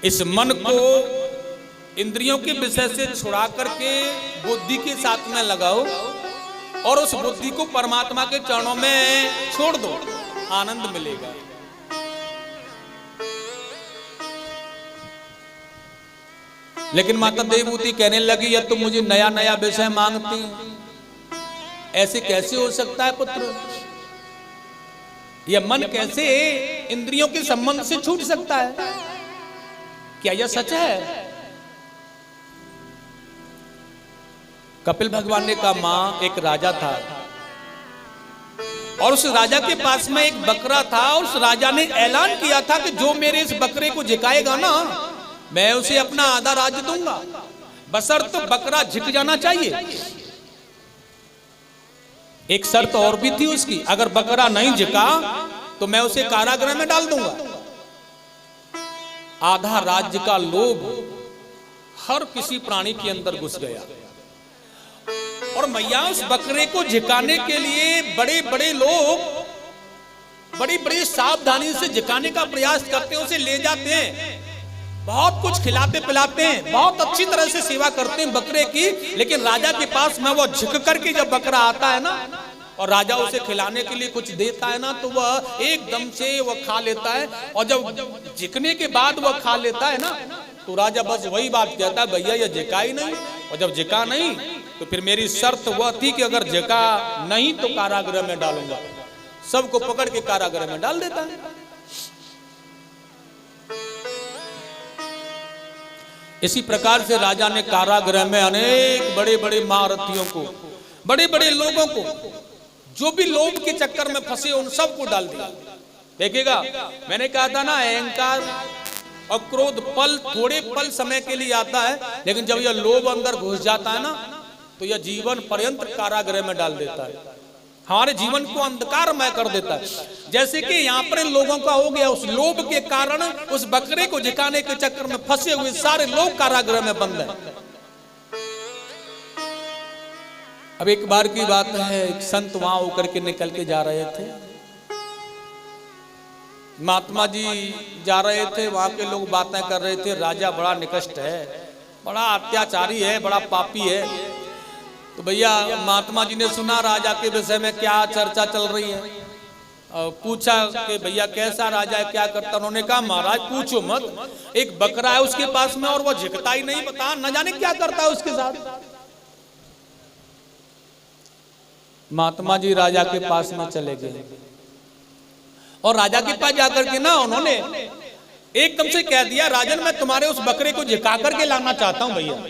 इस मन को इंद्रियों के विषय से छुड़ा करके बुद्धि के साथ में लगाओ, और उस बुद्धि को परमात्मा के चरणों में छोड़ दो, आनंद मिलेगा। लेकिन माता देवभूति कहने लगी, यह तो मुझे नया नया विषय मांगती है, ऐसे कैसे हो सकता है पुत्र? यह मन कैसे इंद्रियों के संबंध से छूट सकता है? क्या यह सच है? कपिल भगवान ने कहा, मां एक राजा था, और उस राजा के पास में एक बकरा था, और उस राजा ने ऐलान किया था कि जो मेरे इस बकरे को झिकाएगा ना, मैं उसे अपना आधा राज्य दूंगा, बशर्त तो बकरा झिक जाना चाहिए। एक शर्त और भी थी उसकी, अगर बकरा नहीं झिका तो मैं उसे कारागृह में डाल दूंगा। आधा राज्य का लोभ हर किसी प्राणी के अंदर घुस गया, और मैया उस बकरे को झिकाने के लिए बड़े बड़े लोग बड़ी बड़ी सावधानी से झिकाने का प्रयास करते हैं, उसे ले जाते हैं, बहुत कुछ खिलाते पिलाते हैं, बहुत अच्छी तरह से सेवा करते हैं बकरे की। लेकिन राजा के पास में वो झिक करके जब बकरा आता है ना, और राजा उसे खिलाने के लिए कुछ देता है ना, तो वह एकदम से वह खा लेता है, और जब झिकने के बाद वह खा लेता है ना, तो राजा बस वही बात कहता है, भैया ये झिका ही नहीं। और जब झिका नहीं तो फिर मेरी शर्त वह थी कि अगर झिका नहीं तो कारागृह में डालूंगा। सबको पकड़ के कारागृह में डाल देता है। इसी प्रकार से राजा ने कारागृह में अनेक बड़े बड़े महारथियों को, बड़े बड़े लोगों को, जो भी लोभ के चक्कर में फंसे उन सबको डाल दिया। देखिएगा, मैंने कहा था ना, अहंकार और क्रोध थोड़े पल समय के लिए आता है, लेकिन जब यह लोभ अंदर घुस जाता है ना, तो यह जीवन पर्यंत कारागृह में डाल देता है, हमारे जीवन को अंधकारमय कर देता है। जैसे कि यहाँ पर लोगों का हो गया, उस लोभ के कारण उस बकरे को झिकाने के चक्कर में फंसे हुए सारे लोग कारागृह में बंद हैं। अब एक बार की बात है, एक संत वहां होकर के निकल के जा रहे थे, महात्मा जी जा रहे थे, वहां के लोग बातें कर रहे थे, राजा बड़ा निकृष्ट है, बड़ा अत्याचारी है, बड़ा पापी है। तो भैया महात्मा जी ने सुना राजा के विषय में क्या चर्चा चल रही है, और पूछा कि भैया कैसा राजा है, क्या करता? उन्होंने कहा, महाराज पूछो मत, एक बकरा है उसके पास में और वो झिकता ही नहीं, बता न जाने क्या करता है उसके साथ। महात्मा जी राजा के पास में चले गए, और राजा के पास जाकर के ना उन्होंने एकदम से कह दिया, राजन मैं तुम्हारे उस बकरे को झिका करके लाना चाहता हूं भैया।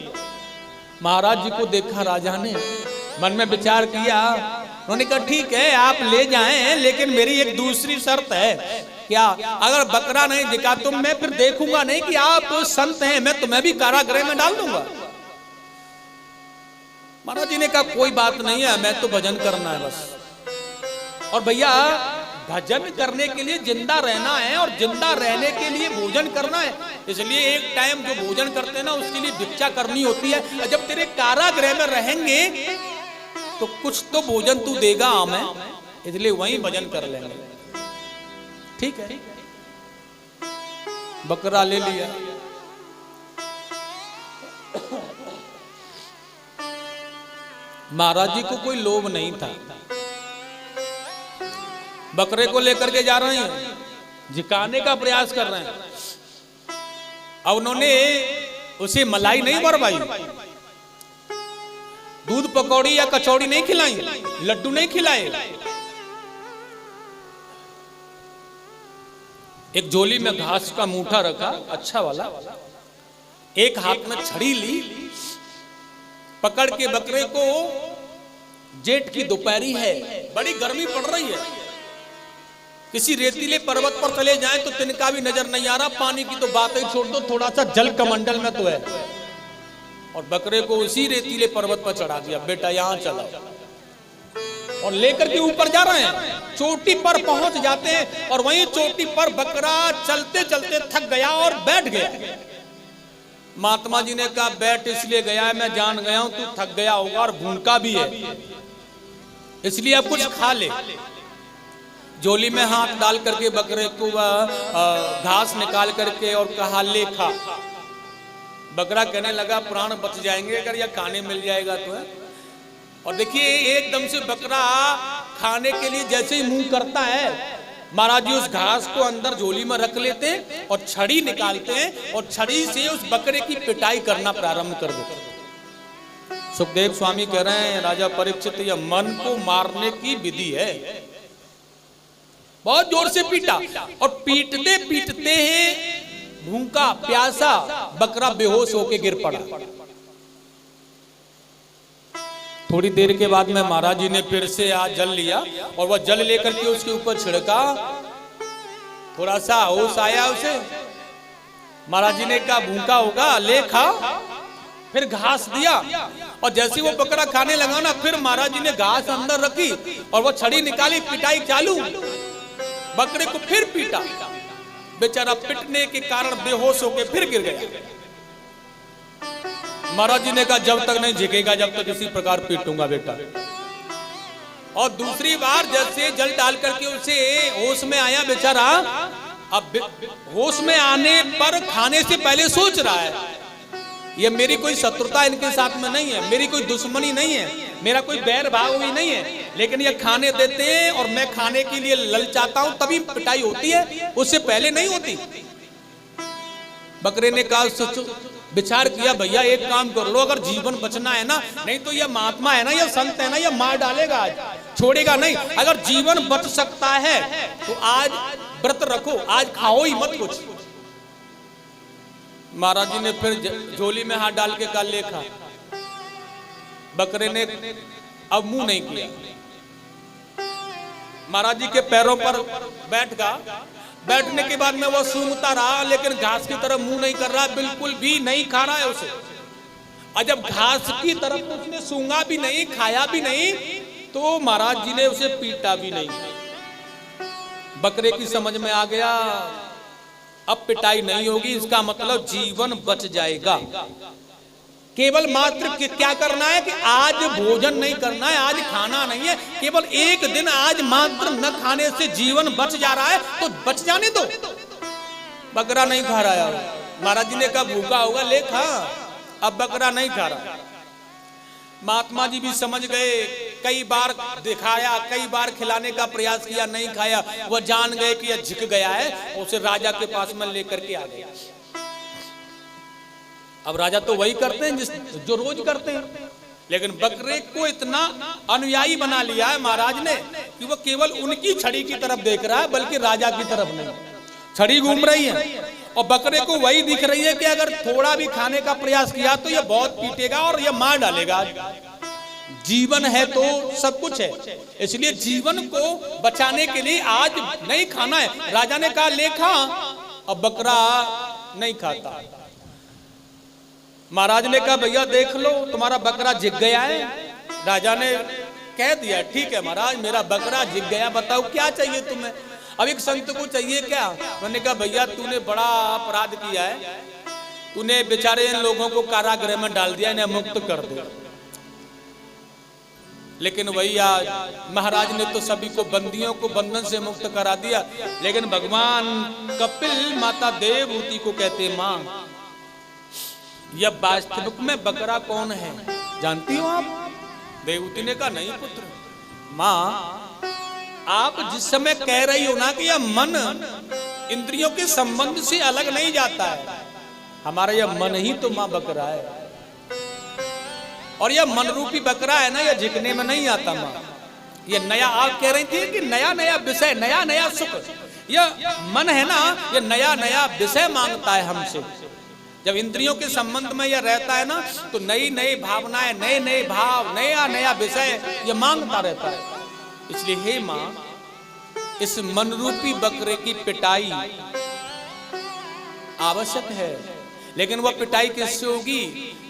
महाराज जी को देखा राजा ने, मन में विचार किया, उन्होंने कहा ठीक है आप ले जाएं, लेकिन मेरी एक दूसरी शर्त है। क्या? अगर बकरा नहीं दिखा तो मैं फिर देखूंगा नहीं कि आप संत हैं, मैं तुम्हें भी कारागृह में डाल दूंगा। महाराज जी ने कहा कोई बात नहीं है, मैं तो भजन करना है बस। और भैया भजन करने के लिए जिंदा रहना है और जिंदा रहने के लिए भोजन करना है, इसलिए एक टाइम जो भोजन करते हैं ना उसके लिए भिक्षा करनी होती है। जब तेरे कारागृह में रहेंगे तो कुछ तो भोजन तू देगा हमें, इसलिए वहीं भजन कर लेंगे। ठीक है, बकरा ले लिया। महाराज जी को कोई लोभ नहीं था, बकरे को लेकर के जा रहे हैं, जिकाने का प्रयास कर रहे हैं। अब उन्होंने उसे मलाई नहीं बरवाई, दूध पकौड़ी या कचौड़ी नहीं खिलाई, लड्डू नहीं खिलाए। एक झोली में घास का मूठा रखा अच्छा वाला, एक हाथ में छड़ी ली, पकड़ के बकरे को, जेठ की दोपहरी है, बड़ी गर्मी पड़ रही है, किसी रेतीले पर्वत पर चले जाएं तो तिनका भी नजर नहीं आ रहा, पानी की तो बात ही छोड़ दो, थोड़ा सा जल कमंडल में तो है। और बकरे को उसी रेतीले पर्वत पर चढ़ा दिया, बेटा यहां चलो, और लेकर के ऊपर जा रहे हैं। चोटी पर पहुंच जाते हैं और वहीं चोटी पर बकरा चलते चलते थक गया और बैठ गया। महात्मा जी ने कहा बैठ इसलिए गया है, मैं जान गया हूं तू थक गया होगा और भूखा भी है, इसलिए अब कुछ खा ले। झोली में हाथ डाल करके बकरे को घास निकाल करके और कहा ले खा। बकरा कहने लगा प्राण बच जाएंगे अगर यह खाने मिल जाएगा तो है। और देखिए एकदम से बकरा खाने के लिए जैसे ही मुंह करता है, महाराज जी उस घास को अंदर झोली में रख लेते हैं और छड़ी निकालते हैं और छड़ी से उस बकरे की पिटाई करना प्रारंभ कर देते। सुखदेव स्वामी कह रहे हैं राजा परीक्षित, यह मन को मारने की विधि है। बहुत जोर से पीटा और पीटते पीटते भूखा प्यासा बकरा बेहोश होके गिर पड़ा। थोड़ी देर के बाद में महाराज जी ने फिर से आज जल लिया और वह जल लेकर के उसके ऊपर छिड़का, थोड़ा सा होश आया उसे। महाराज जी ने कहा भूखा होगा ले खा, फिर घास दिया और जैसे वो बकरा खाने लगा ना, फिर महाराज जी ने घास अंदर रखी और वो छड़ी निकाली, पिटाई चालू, बकरे को फिर पीटा। बेचारा पिटने के कारण बेहोश होके फिर गिर गया। महाराज जी ने कहा जब तक नहीं झिकेगा जब तक इसी प्रकार पीटूंगा बेटा। और दूसरी बार जैसे जल डाल करके उसे होश में आया बेचारा, अब होश में आने पर खाने से पहले सोच रहा है ये मेरी कोई शत्रुता इनके साथ में नहीं है, मेरी कोई दुश्मनी नहीं है, मेरा कोई बैर भाव भी नहीं है, लेकिन ये खाने देते हैं और मैं खाने के लिए ललचाता हूं तभी पिटाई होती है, उससे पहले नहीं होती। बकरे ने कहा विचार किया भैया एक काम कर लो, अगर जीवन बचना है ना, नहीं तो यह महात्मा है ना, यह संत है ना, यह मार डालेगा, आज छोड़ेगा नहीं। अगर जीवन बच सकता है तो आज व्रत रखो, आज खाओ ही मत कुछ। महाराज जी ने फिर झोली में हाथ डाल के कहा ले खा। बकरे ने अब मुंह नहीं किया, महाराज जी के पैरों पर बैठ गया। बैठने के बाद में वो सूंघता रहा, लेकिन घास की तरफ मुंह नहीं कर रहा, बिल्कुल भी नहीं खा रहा है उसे। और जब घास की तरफ उसने सूंघा भी नहीं, खाया भी नहीं, तो महाराज जी ने उसे पीटा भी नहीं। बकरे की समझ में आ गया अब पिटाई नहीं होगी, इसका मतलब जीवन बच जाएगा। केवल मात्र क्या करना है कि आज भोजन नहीं करना है, आज खाना नहीं है, केवल एक दिन आज मात्र न खाने से जीवन बच जा रहा है तो बच जाने दो। बकरा नहीं खा रहा है, महाराज जी ने कहा भूखा होगा ले खा, अब बकरा नहीं खा रहा। महात्मा जी भी समझ गए, कई बार दिखाया, कई बार खिलाने का प्रयास किया, नहीं खाया, वह जान गए कि यह झिक गया है, उसे राजा के पास में लेकर के आ गया। अब राजा तो वही करते हैं जो रोज करते हैं, लेकिन बकरे को इतना अनुयायी बना लिया है महाराज ने कि वो केवल उनकी छड़ी की तरफ देख रहा है, बल्कि राजा की तरफ नहीं। छड़ी घूम रही है और बकरे को वही दिख रही है कि अगर थोड़ा भी खाने का प्रयास किया तो ये बहुत पीटेगा और ये मार डालेगा। जीवन है तो सब कुछ है, इसलिए जीवन को बचाने के लिए आज नहीं खाना है। राजा ने कहा ले खा, अब बकरा नहीं खाता। महाराज ने कहा भैया देख लो तुम्हारा बकरा जिग गया है। राजा ने कह दिया ठीक है महाराज मेरा बकरा जिग गया, बताओ क्या चाहिए तुम्हें। अब एक संत को चाहिए क्या? मैंने कहा भैया तूने बड़ा अपराध किया है, तूने बेचारे इन लोगों को कारागृह में डाल दिया, इन्हें मुक्त कर दो। लेकिन भैया महाराज ने तो सभी को बंदियों को बंधन से मुक्त करा दिया, लेकिन भगवान कपिल माता देवहूति को कहते मां यह वास्तविक में बकरा कौन है जानती हो आप? देवहूति ने कहा नहीं पुत्र, मां आप जिस समय कह रही हो ना कि यह मन इंद्रियों के संबंध से अलग नहीं जाता है, हमारा यह मन ही तो मां बकरा है। और यह मन रूपी बकरा है ना, यह झिकने में नहीं आता मां। यह नया आप कह रही थी कि नया नया विषय, नया नया सुख, यह मन है ना, यह नया नया विषय मांगता है हमसे। जब इंद्रियों के संबंध में यह रहता है ना तो नई नई भावनाएं, नए नए भाव, नया नया विषय यह मांगता रहता है। इसलिए हे मां इस मन रूपी बकरे की पिटाई आवश्यक है, लेकिन वह पिटाई किससे होगी?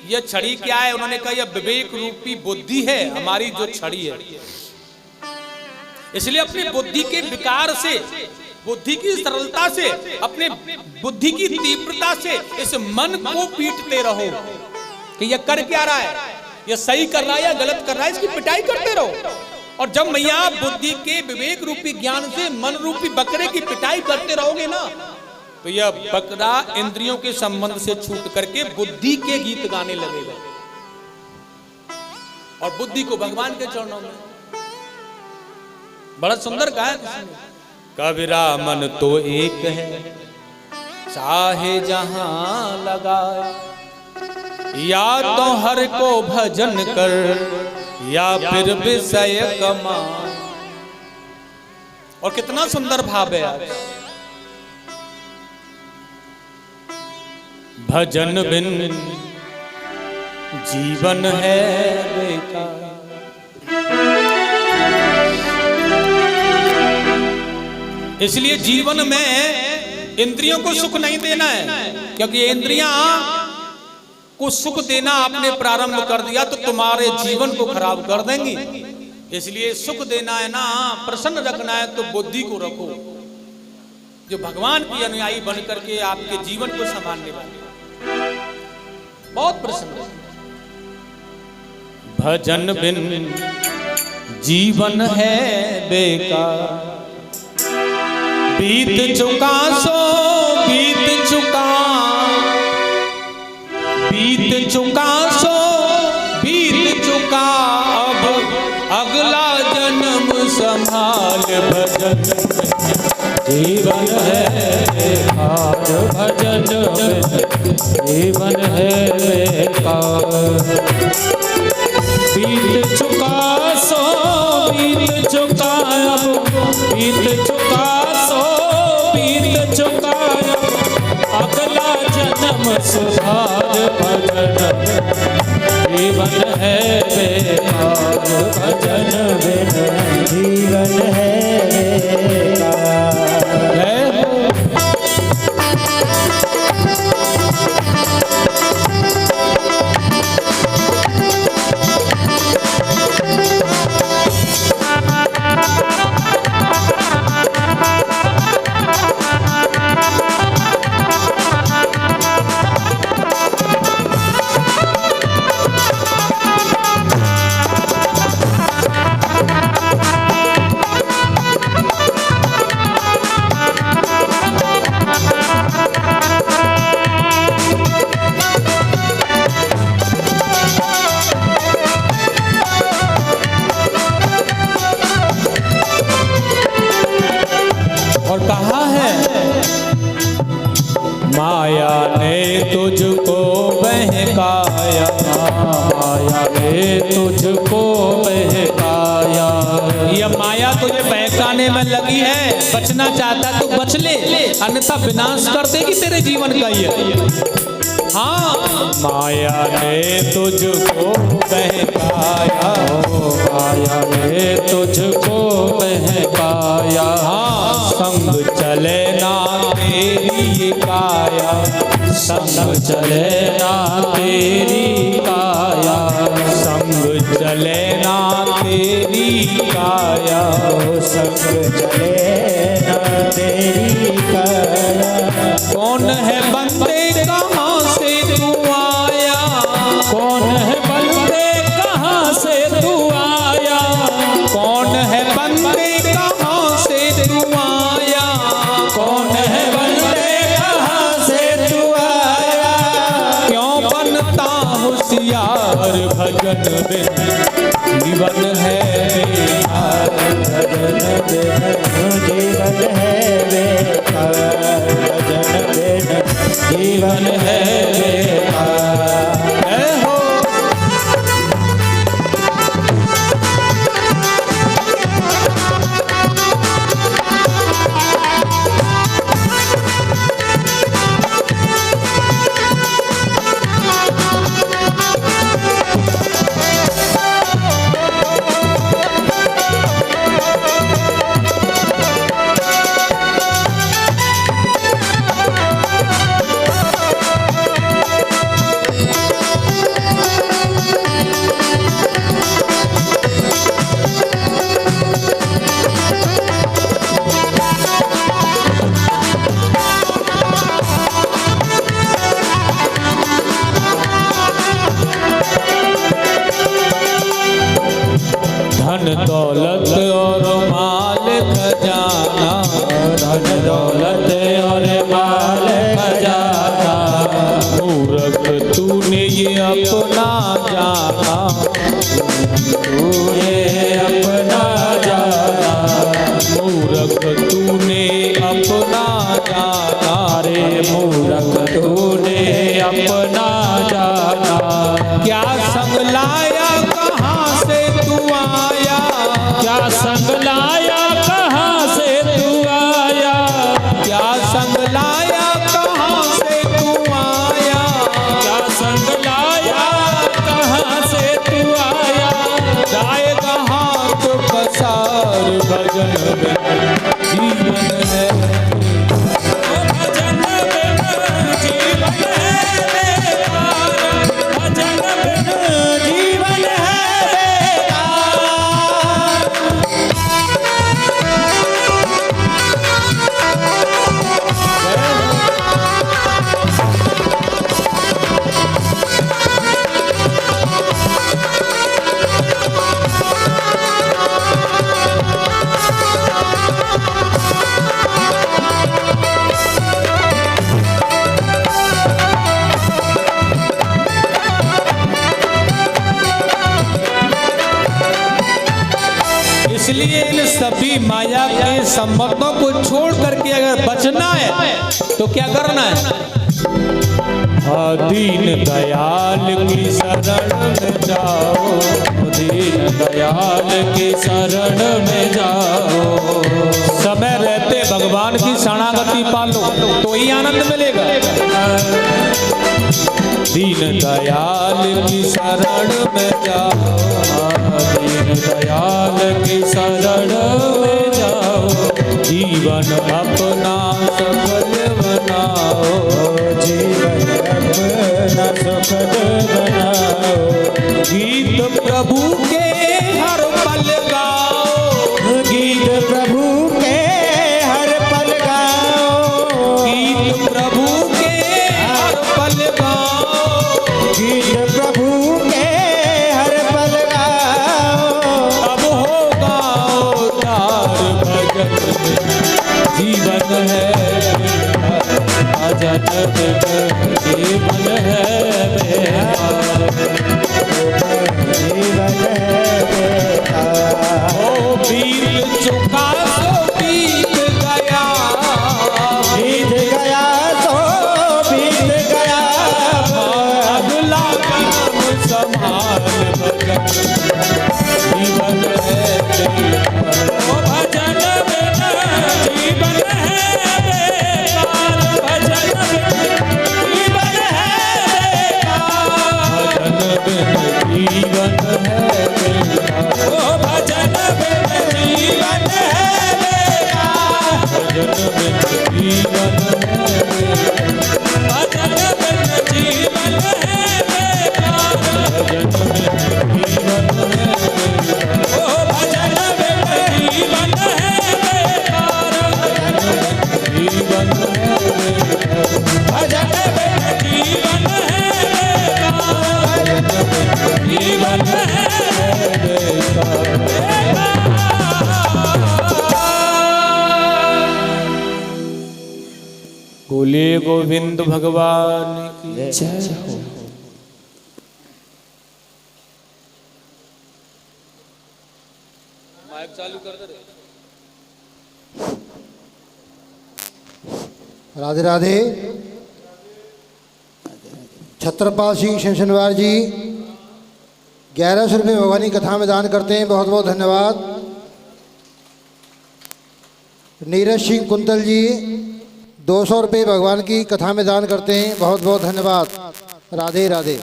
यह छड़ी क्या है? उन्होंने कहा यह विवेक रूपी बुद्धि है, हमारी जो छड़ी है। इसलिए अपनी बुद्धि के विकार से, बुद्धि की सरलता से, अपने बुद्धि की तीव्रता से इस मन को पीटते रहो कि यह कर क्या रहा है, यह सही कर रहा है या गलत कर रहा है, इसकी पिटाई करते रहो। और जब मैया बुद्धि के विवेक रूपी ज्ञान से मन रूपी बकरे की पिटाई करते रहोगे ना तो यह बकरा इंद्रियों के संबंध से छूट करके बुद्धि के गीत गाने लगेगा और बुद्धि को भगवान के चरणों में। बड़ा सुंदर कहा है कबीरा मन तो एक है चाहे जहां लगा, या तो हर को भजन कर या फिर विषय कमा। और कितना सुंदर भाव है यार, भजन बिन जीवन है बेकार। इसलिए जीवन में इंद्रियों को सुख नहीं देना है, क्योंकि इंद्रियां को सुख देना आपने प्रारंभ कर दिया तो तुम्हारे जीवन को खराब कर देंगी। इसलिए सुख देना है ना, प्रसन्न रखना है तो बुद्धि को रखो जो भगवान की अनुयायी बन करके आपके जीवन को संभालने वाली। बहुत प्रसन्न। भजन बिन जीवन है बेकार, बीत चुका सो बीत चुका, बीत चुका सो बीत चुका, अब अगला जन्म संभाल। भजन जीवन है बेकार, भजन जीवन है बेकार, बीत चुका सो बीत चुका, अब बीत चुका सो बीत चुका, अगला जन्म सुधार। भजन जीवन है बेकार, भजन बिन जीवन है बेकार। और कहा है माया ने तुझको बहकाया, माया ने तुझको बहकाया। यह माया तुझे बहकाने में लगी है, बचना चाहता तो बच ले, अन्यथा विनाश कर देगी तेरे जीवन का। ये हाँ माया ने तुझको बहकाया, माया ने तुझको बहकाया, संग चले ना तेरी काया, संग चले ना तेरी काया, संग चले ना तेरी काया, संग चले ना तेरी काया। कौन है बंदे कहाँ से तू आया, कौन है बंदे कहाँ से तू आया, कौन है बंदे कहाँ से तू आया, कौन है बंदे कहाँ से तू आया। क्यों बनता होशियार भजन बिन जीवन है बेकार, भजन बिन जीवन है बेकार, भजन बिन जीवन है बेकार। हो धन दौलत और माल खजाना, धन दौलत और माल खजाना, मूर्ख तूने ये अपना जाना, तूने अपना जाना, मूर्ख तूने अपना जाना, रे मूर्ख तूने अपना जाना। क्या संग लाया कहाँ से तू आया, क्या संग लाया कहाँ से तू आया, क्या संग लाया कहाँ से तू आया, क्या संग लाया कहाँ से तू आया। जाएगा हाथ पसार भजन बिन जीवन है, भजन बिन जीवन है बेकार, भजन बिन जीवन है बेकार। इसलिए इन सभी माया के संबंधों को छोड़ करके अगर बचना है तो क्या करना है। दीन दयाल की शरण में जाओ, दीन दयाल की शरण में जाओ। समय रहते भगवान की शरणागति पालो तो ही आनंद मिलेगा। दीन दयाल की शरण में जाओ, दीन दयाल की शरण में जाओ। जीवन अपना सफल बनाओ, जीवन अपना सफल बनाओ। गीत प्रभु के हर पल गाओ, गीत प्रभु के हर पल गाओ। गीत प्रभु के हर पल गाओ, गीत प्रभु के हर पल गाओ। अब होगा उद्धार भजन जीवन है, भजन जीवन है बेकार, जीवन है बेकार। ओ बीत चुका सो बीत गया, बीत गया तो बीत गया। अगला काम संभाल भजन जीवन है बेकार, भजन बिना जीवन है बेकार, भजन बिना गोविंद भगवान की जय हो। माइक चालू कर दे। राधे राधे। छत्रपाल सिंह शमशनवार जी 1100 रुपये भगवानी कथा में दान करते हैं, बहुत बहुत धन्यवाद। नीरज सिंह कुंतल जी 200 रुपये भगवान की कथा में दान करते हैं, बहुत बहुत धन्यवाद। राधे राधे।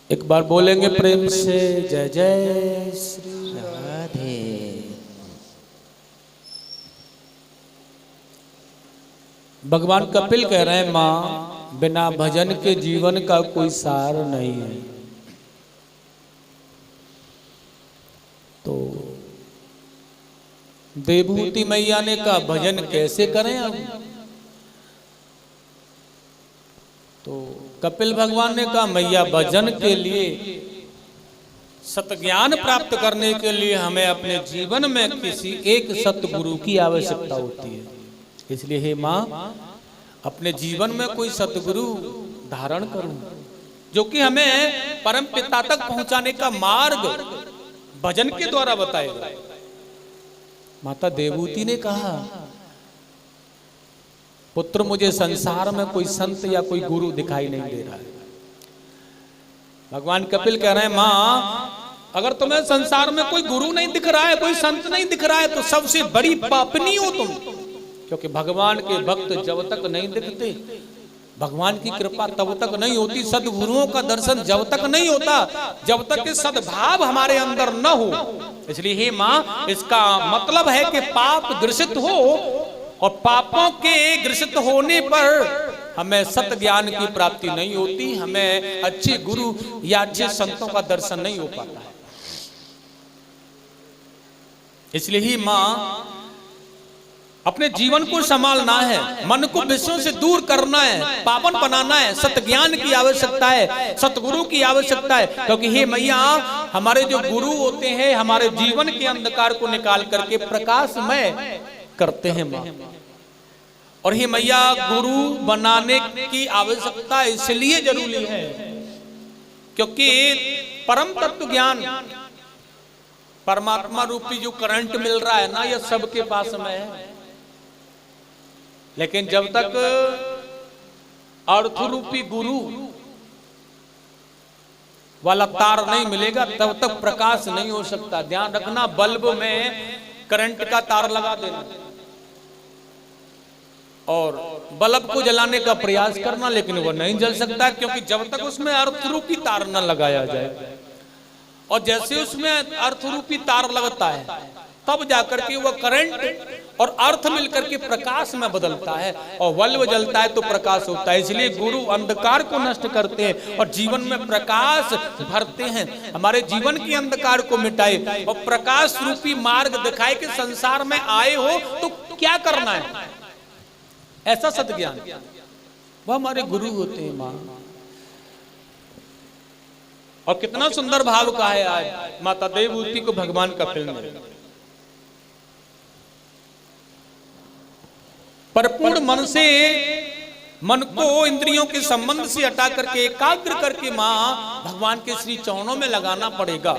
एक बार बोलेंगे प्रेम से जय जय श्री राधे। भगवान कपिल कह रहे हैं माँ बिना भजन के जीवन का कोई सार नहीं है। तो देवभूति मैया ने कहा भजन कैसे करें हम? तो कपिल भगवान ने कहा मैया भजन के लिए सतज्ञान प्राप्त करने के लिए हमें अपने जीवन में किसी एक सतगुरु की आवश्यकता होती है। इसलिए हे माँ अपने जीवन में कोई सतगुरु धारण करूं जो कि हमें परम पिता तक पहुंचाने का मार्ग भजन के द्वारा बताएगा। माता देवहूति ने कहा पुत्र मुझे संसार में कोई संत या कोई गुरु दिखाई नहीं दे रहा है। भगवान कपिल कह रहे हैं माँ अगर तुम्हें संसार में कोई गुरु नहीं दिख रहा है, कोई संत नहीं दिख रहा है तो सबसे बड़ी पापनी हो तुम। क्योंकि भगवान के भक्त जब तक नहीं दिखते भगवान की कृपा तब तक नहीं होती, सदगुरुओं का दर्शन जब तक नहीं होता जब तक कि सद्भाव हमारे अंदर न हो। इसलिए हे माँ इसका मतलब है कि पाप ग्रसित हो और पापों के ग्रसित होने पर हमें सत्य ज्ञान की प्राप्ति नहीं होती, हमें अच्छे गुरु या अच्छे संतों का दर्शन नहीं हो पाता है। इसलिए ही माँ अपने जीवन को संभालना है, मन को विषयों से दूर करना है, पावन बनाना है, सत्य ज्ञान की आवश्यकता है, सतगुरु की आवश्यकता है। क्योंकि हे मैया हमारे जो गुरु होते हैं हमारे जीवन के अंधकार को निकाल करके प्रकाशमय करते हैं माँ। और हे मैया गुरु बनाने की आवश्यकता इसलिए जरूरी है क्योंकि परम तत्व ज्ञान परमात्मा रूपी जो करंट मिल रहा है ना यह सबके पास में है, लेकिन जब तक अर्थ रूपी गुरु वाला तार नहीं मिलेगा तब तक प्रकाश नहीं हो सकता। ध्यान रखना बल्ब में करंट का तार लगा देना और बल्ब को जलाने का प्रयास करना, लेकिन वो नहीं जल सकता क्योंकि जब तक उसमें अर्थ रूपी तार न लगाया जाए। और जैसे उसमें अर्थ रूपी तार लगता है तब जाकर के वह करंट और अर्थ मिलकर के प्रकाश में बदलता है और बल्ब जलता है तो प्रकाश होता है। इसलिए गुरु अंधकार को नष्ट करते हैं और जीवन में प्रकाश भरते हैं, हमारे जीवन के अंधकार को मिटाए और प्रकाश रूपी मार्ग दिखाए कि संसार में आए हो तो क्या करना है। ऐसा सत्य ज्ञान वह हमारे गुरु होते हैं माँ। और कितना सुंदर भाव का है आज माता देवहूति को भगवान कपिल ने परिपूर्ण मन से मन को इंद्रियों के संबंध से हटा करके एकाग्र करके मां भगवान के श्री चरणों में लगाना पड़ेगा।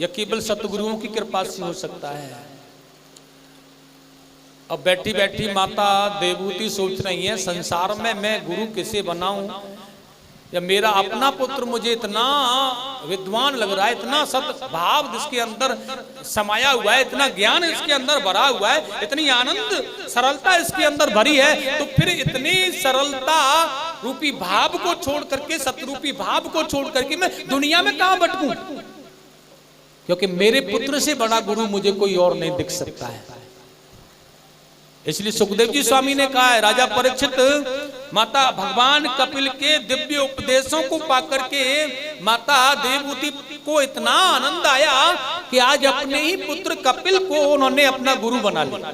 यह केवल सतगुरुओं की कृपा से हो सकता है। अब बैठी बैठी माता देवहूति सोच रही है संसार में मैं गुरु किसे बनाऊं, या मेरा अपना पुत्र मुझे इतना विद्वान लग रहा है, इतना सत भाव जिसके अंदर समाया हुआ है, इतना ज्ञान इसके अंदर भरा हुआ है, इतनी आनंद सरलता इसके अंदर भरी है, तो फिर इतनी सरलता रूपी भाव को छोड़ करके सतरूपी भाव को छोड़ करके मैं दुनिया में कहां भटकूं, क्योंकि मेरे पुत्र से बड़ा गुरु मुझे कोई और नहीं दिख सकता है। इसलिए सुखदेव जी स्वामी ने कहा है राजा परीक्षित माता भगवान कपिल के दिव्य उपदेशों को पाकर के माता देवहूति को इतना आनंद आया कि आज अपने ही पुत्र कपिल को उन्होंने अपना गुरु बना लिया।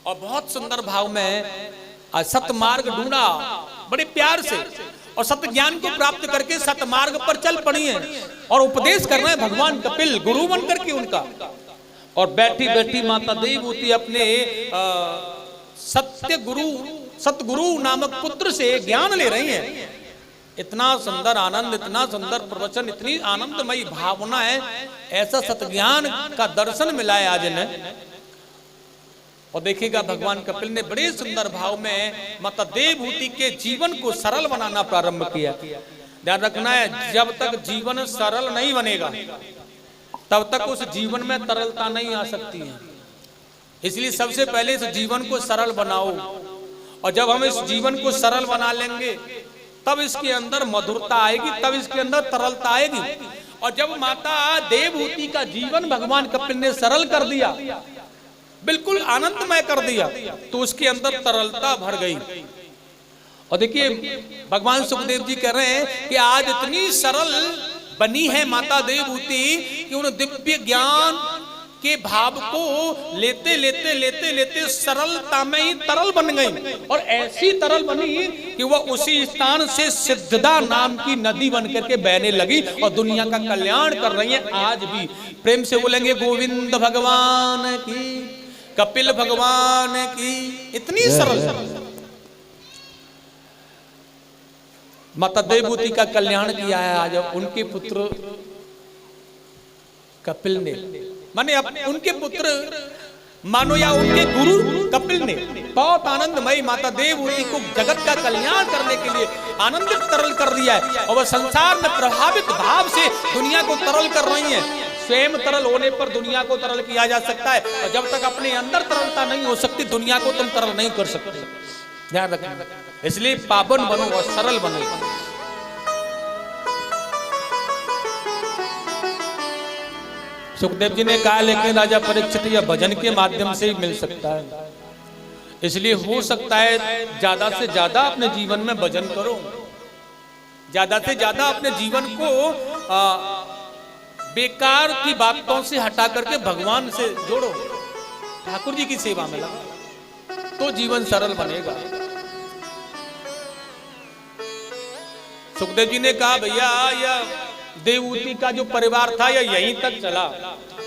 और बहुत सुंदर भाव में सतमार्ग ढूंढा बड़े प्यार से और सत्य ज्ञान को प्राप्त करके सतमार्ग पर चल पड़ी है और उपदेश कर रहे हैं भगवान कपिल गुरु बन करके उनका। और बैठी बैठी माता देवहूति अपने सतगुरु नामक पुत्र से ज्ञान ले रही हैं। इतना सुंदर आनंद, इतना सुंदर प्रवचन, इतनी आनंदमयी भावना है, ऐसा सतज्ञान का दर्शन मिला है आज इन्हें। और देखिएगा भगवान कपिल ने बड़े सुंदर भाव में माता देवहूति के जीवन को सरल बनाना प्रारंभ किया। ध्यान रखना है, जब तक जीवन सरल नहीं बनेगा तब तक उस जीवन में तरलता नहीं आ सकती है। इसलिए सबसे पहले इस जीवन को सरल बनाओ, और जब हम इस जीवन को सरल बना लेंगे तब इसके अंदर मधुरता आएगी, तब इसके अंदर तरलता आएगी। और जब माता देवहूति का जीवन भगवान कपिल ने सरल कर दिया, बिल्कुल आनंदमय कर दिया, तो उसके अंदर तरलता भर गई। और देखिए भगवान सुखदेव जी कह रहे हैं कि आज इतनी सरल बनी है माता देवहूति कि उन दिव्य ज्ञान के भाव को लेते लेते लेते लेते सरलता में ही तरल बन गई, और ऐसी तरल बनी कि वह उसी स्थान से सिद्धदा नाम की नदी बनकर के बहने लगी और दुनिया का कल्याण कर रही है। आज भी प्रेम से बोलेंगे गोविंद भगवान की, कपिल भगवान की। इतनी सरल माता देवहूति का कल्याण किया है आज उनके पुत्र कपिल ने, माने उनके पुत्र मानो या उनके गुरु कपिल ने बहुत आनंदमयी माता देवहूति को जगत का कल्याण करने के लिए आनंदित तरल कर दिया है। और वह संसार में प्रभावित भाव से दुनिया को तरल कर रही है। स्वयं तरल होने पर दुनिया को तरल किया जा सकता है, और जब तक अपने अंदर तरलता नहीं हो सकती दुनिया को तुम तरल नहीं कर सकते। ध्यान रखना, इसलिए पावन बनो और सरल बनो। सुखदेव जी ने कहा लेकिन राजा परीक्षित यह भजन के माध्यम से ही मिल सकता है, इसलिए हो सकता है ज्यादा से ज्यादा अपने जीवन में भजन करो, ज्यादा से ज्यादा अपने जीवन को बेकार की बातों से हटा करके भगवान से जोड़ो, ठाकुर जी की सेवा में लगो, तो जीवन सरल बनेगा। सुखदेव जी ने कहा भैया यह देवहूति का जो परिवार था यह यहीं तक चला,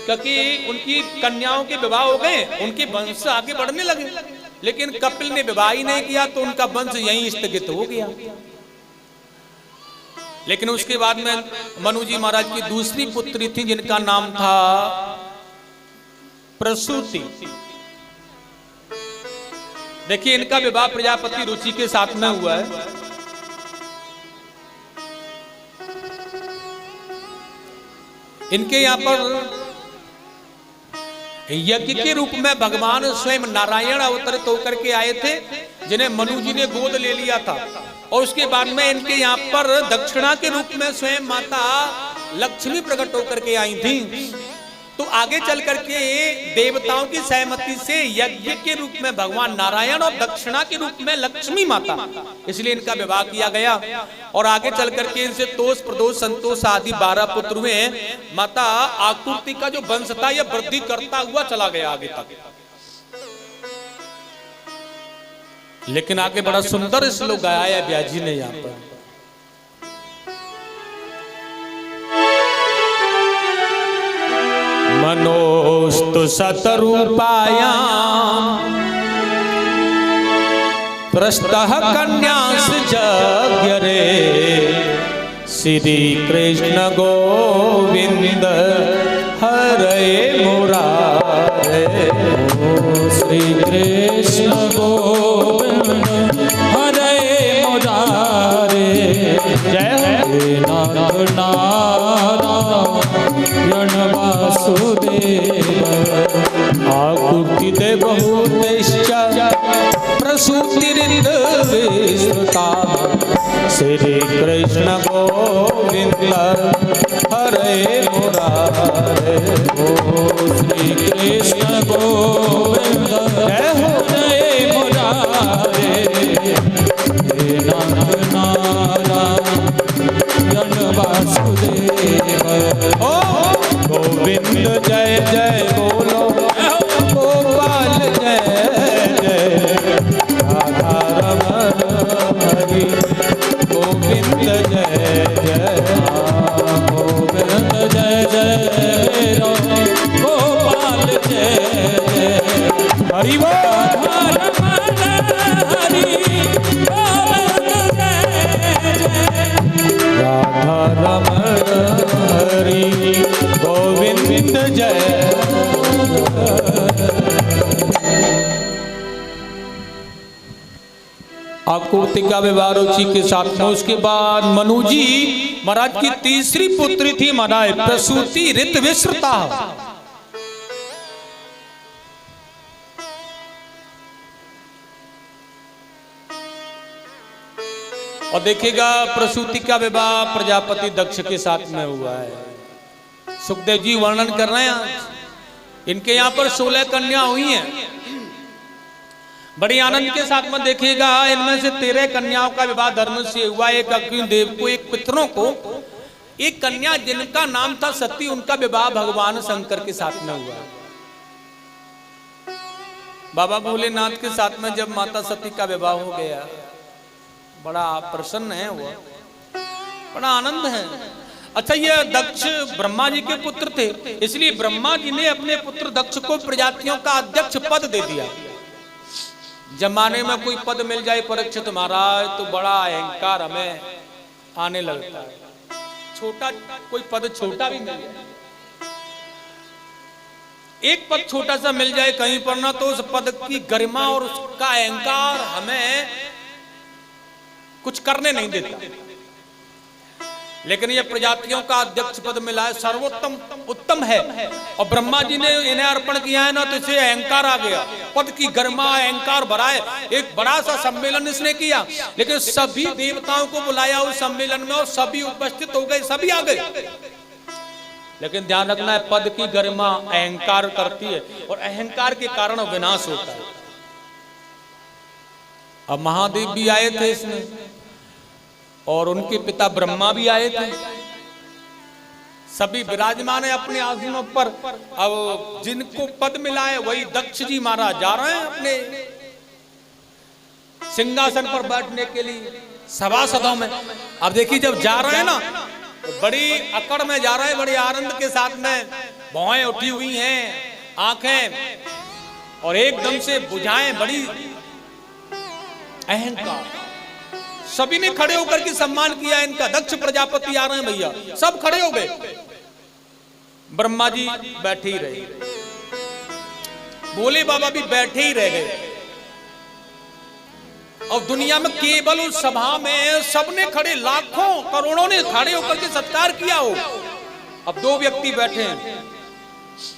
क्योंकि उनकी कन्याओं के विवाह हो गए, उनके वंश आगे बढ़ने लगे, लेकिन कपिल ने विवाह ही नहीं किया तो उनका वंश यहीं स्थगित हो गया। लेकिन उसके बाद में मनु जी महाराज की दूसरी पुत्री थी जिनका नाम था प्रसूति। देखिए इनका विवाह प्रजापति रुचि के साथ में हुआ है। इनके यहाँ पर यज्ञ के रूप में भगवान स्वयं नारायण अवतरित होकर के आए थे, जिन्हें मनु जी ने गोद ले लिया था। और उसके बाद में इनके यहाँ पर दक्षिणा के रूप में स्वयं माता लक्ष्मी प्रकट होकर के आई थी। तो आगे चल करके देवताओं की सहमति से यज्ञ के रूप में भगवान नारायण और दक्षिणा के रूप में लक्ष्मी माता, इसलिए इनका विवाह किया गया। और आगे चल करके इनसे तोष प्रदोष संतोष आदि 12 पुत्र हुए। माता आकृति का जो वंश था यह वृद्धि करता हुआ चला गया आगे तक। लेकिन आगे बड़ा सुंदर श्लोक गाया है व्यास जी ने यहाँ पर। मनोस्तु शतरूपायां प्रस्तः कन्यास जज्ञरे श्री कृष्ण गोविंद हरे मुरारे। श्री कृष्ण गोविंद हरे मुरारे। जय नाथ नारायण वासुदेव। आकृति देवहूतेश्च प्रसूतिरिन्द्रविस्तृता श्री कृष्ण गोविंद हरे मुरारे। श्री कृष्ण गोविंद हरे मुरारे। नाथ नारायण वासुदेव। गोविंद जय जय बोलो गोपाल जय जय राधा रमण हरि। गोविंद जय जय गोविंद जय जय गोपाल रमण हरि गोविंद जय। आकृति का विवाह रुचि के साथ में उसके बाद मनु जी महाराज की तीसरी पुत्री थी महाराज प्रसूति ऋत विश्रता। और देखिएगा प्रसूति का विवाह प्रजापति दक्ष के साथ में हुआ है। सुखदेव जी वर्णन कर रहे हैं आज इनके यहाँ पर 16 कन्या हुई हैं। बड़ी आनंद के साथ में देखिएगा इनमें से 13 कन्याओं का विवाह धर्म से हुआ। एक अग्निदेव को, एक पितरों को, एक कन्या जिनका नाम था सती, उनका विवाह भगवान शंकर के साथ में हुआ। बाबा भोलेनाथ के साथ में जब माता सती का विवाह हो गया, बड़ा प्रसन्न है वो, बड़ा आनंद है। अच्छा, ये दक्ष ब्रह्मा जी के पुत्र थे, इसलिए ब्रह्मा जी ने अपने पुत्र दक्ष को प्रजातियों का अध्यक्ष पद दे दिया। जमाने में कोई पद मिल जाए परीक्षित महाराज तो बड़ा अहंकार हमें आने लगता है। छोटा कोई पद छोटा भी मिल जाए, एक पद छोटा सा मिल जाए कहीं पर ना, तो उस पद की गरिमा और उसका अहंकार हमें कुछ करने नहीं देता। लेकिन ये प्रजातियों का अध्यक्ष पद मिला है, सर्वोत्तम उत्तम है। और ब्रह्मा जी ने इन्हें अर्पण किया है ना, तो इसे अहंकार आ गया, पद की गरिमा अहंकार भरा है। एक बड़ा सा सम्मेलन इसने किया, लेकिन सभी देवताओं को बुलाया उस सम्मेलन में और सभी उपस्थित हो गए, सभी आ गए। लेकिन ध्यान रखना है, पद की गरिमा अहंकार करती है और अहंकार के कारण विनाश होता है। अब महादेव भी आए थे इसमें और उनके पिता ब्रह्मा भी आए थे, सभी विराजमान है अपने आसनों पर। अब जिनको पद मिला है वही दक्ष जी महाराज जा रहे हैं अपने सिंहासन पर बैठने के लिए सभासदों में। अब देखिए जब जा रहे हैं ना, तो बड़ी अकड़ में जा रहे हैं, बड़ी आनंद के साथ में, भौहें उठी हुई हैं, आंखें, और एकदम से बुझाएं, बड़ी अहंकार। सभी ने खड़े होकर के सम्मान किया इनका। दक्ष प्रजापति आ रहे हैं भैया, सब खड़े हो गए। ब्रह्मा जी बैठे ही रहे, भोले बाबा भी बैठे ही रह गए। और दुनिया में केवल उस सभा में सबने खड़े, लाखों करोड़ों ने खड़े होकर के सत्कार किया हो। अब 2 व्यक्ति बैठे हैं,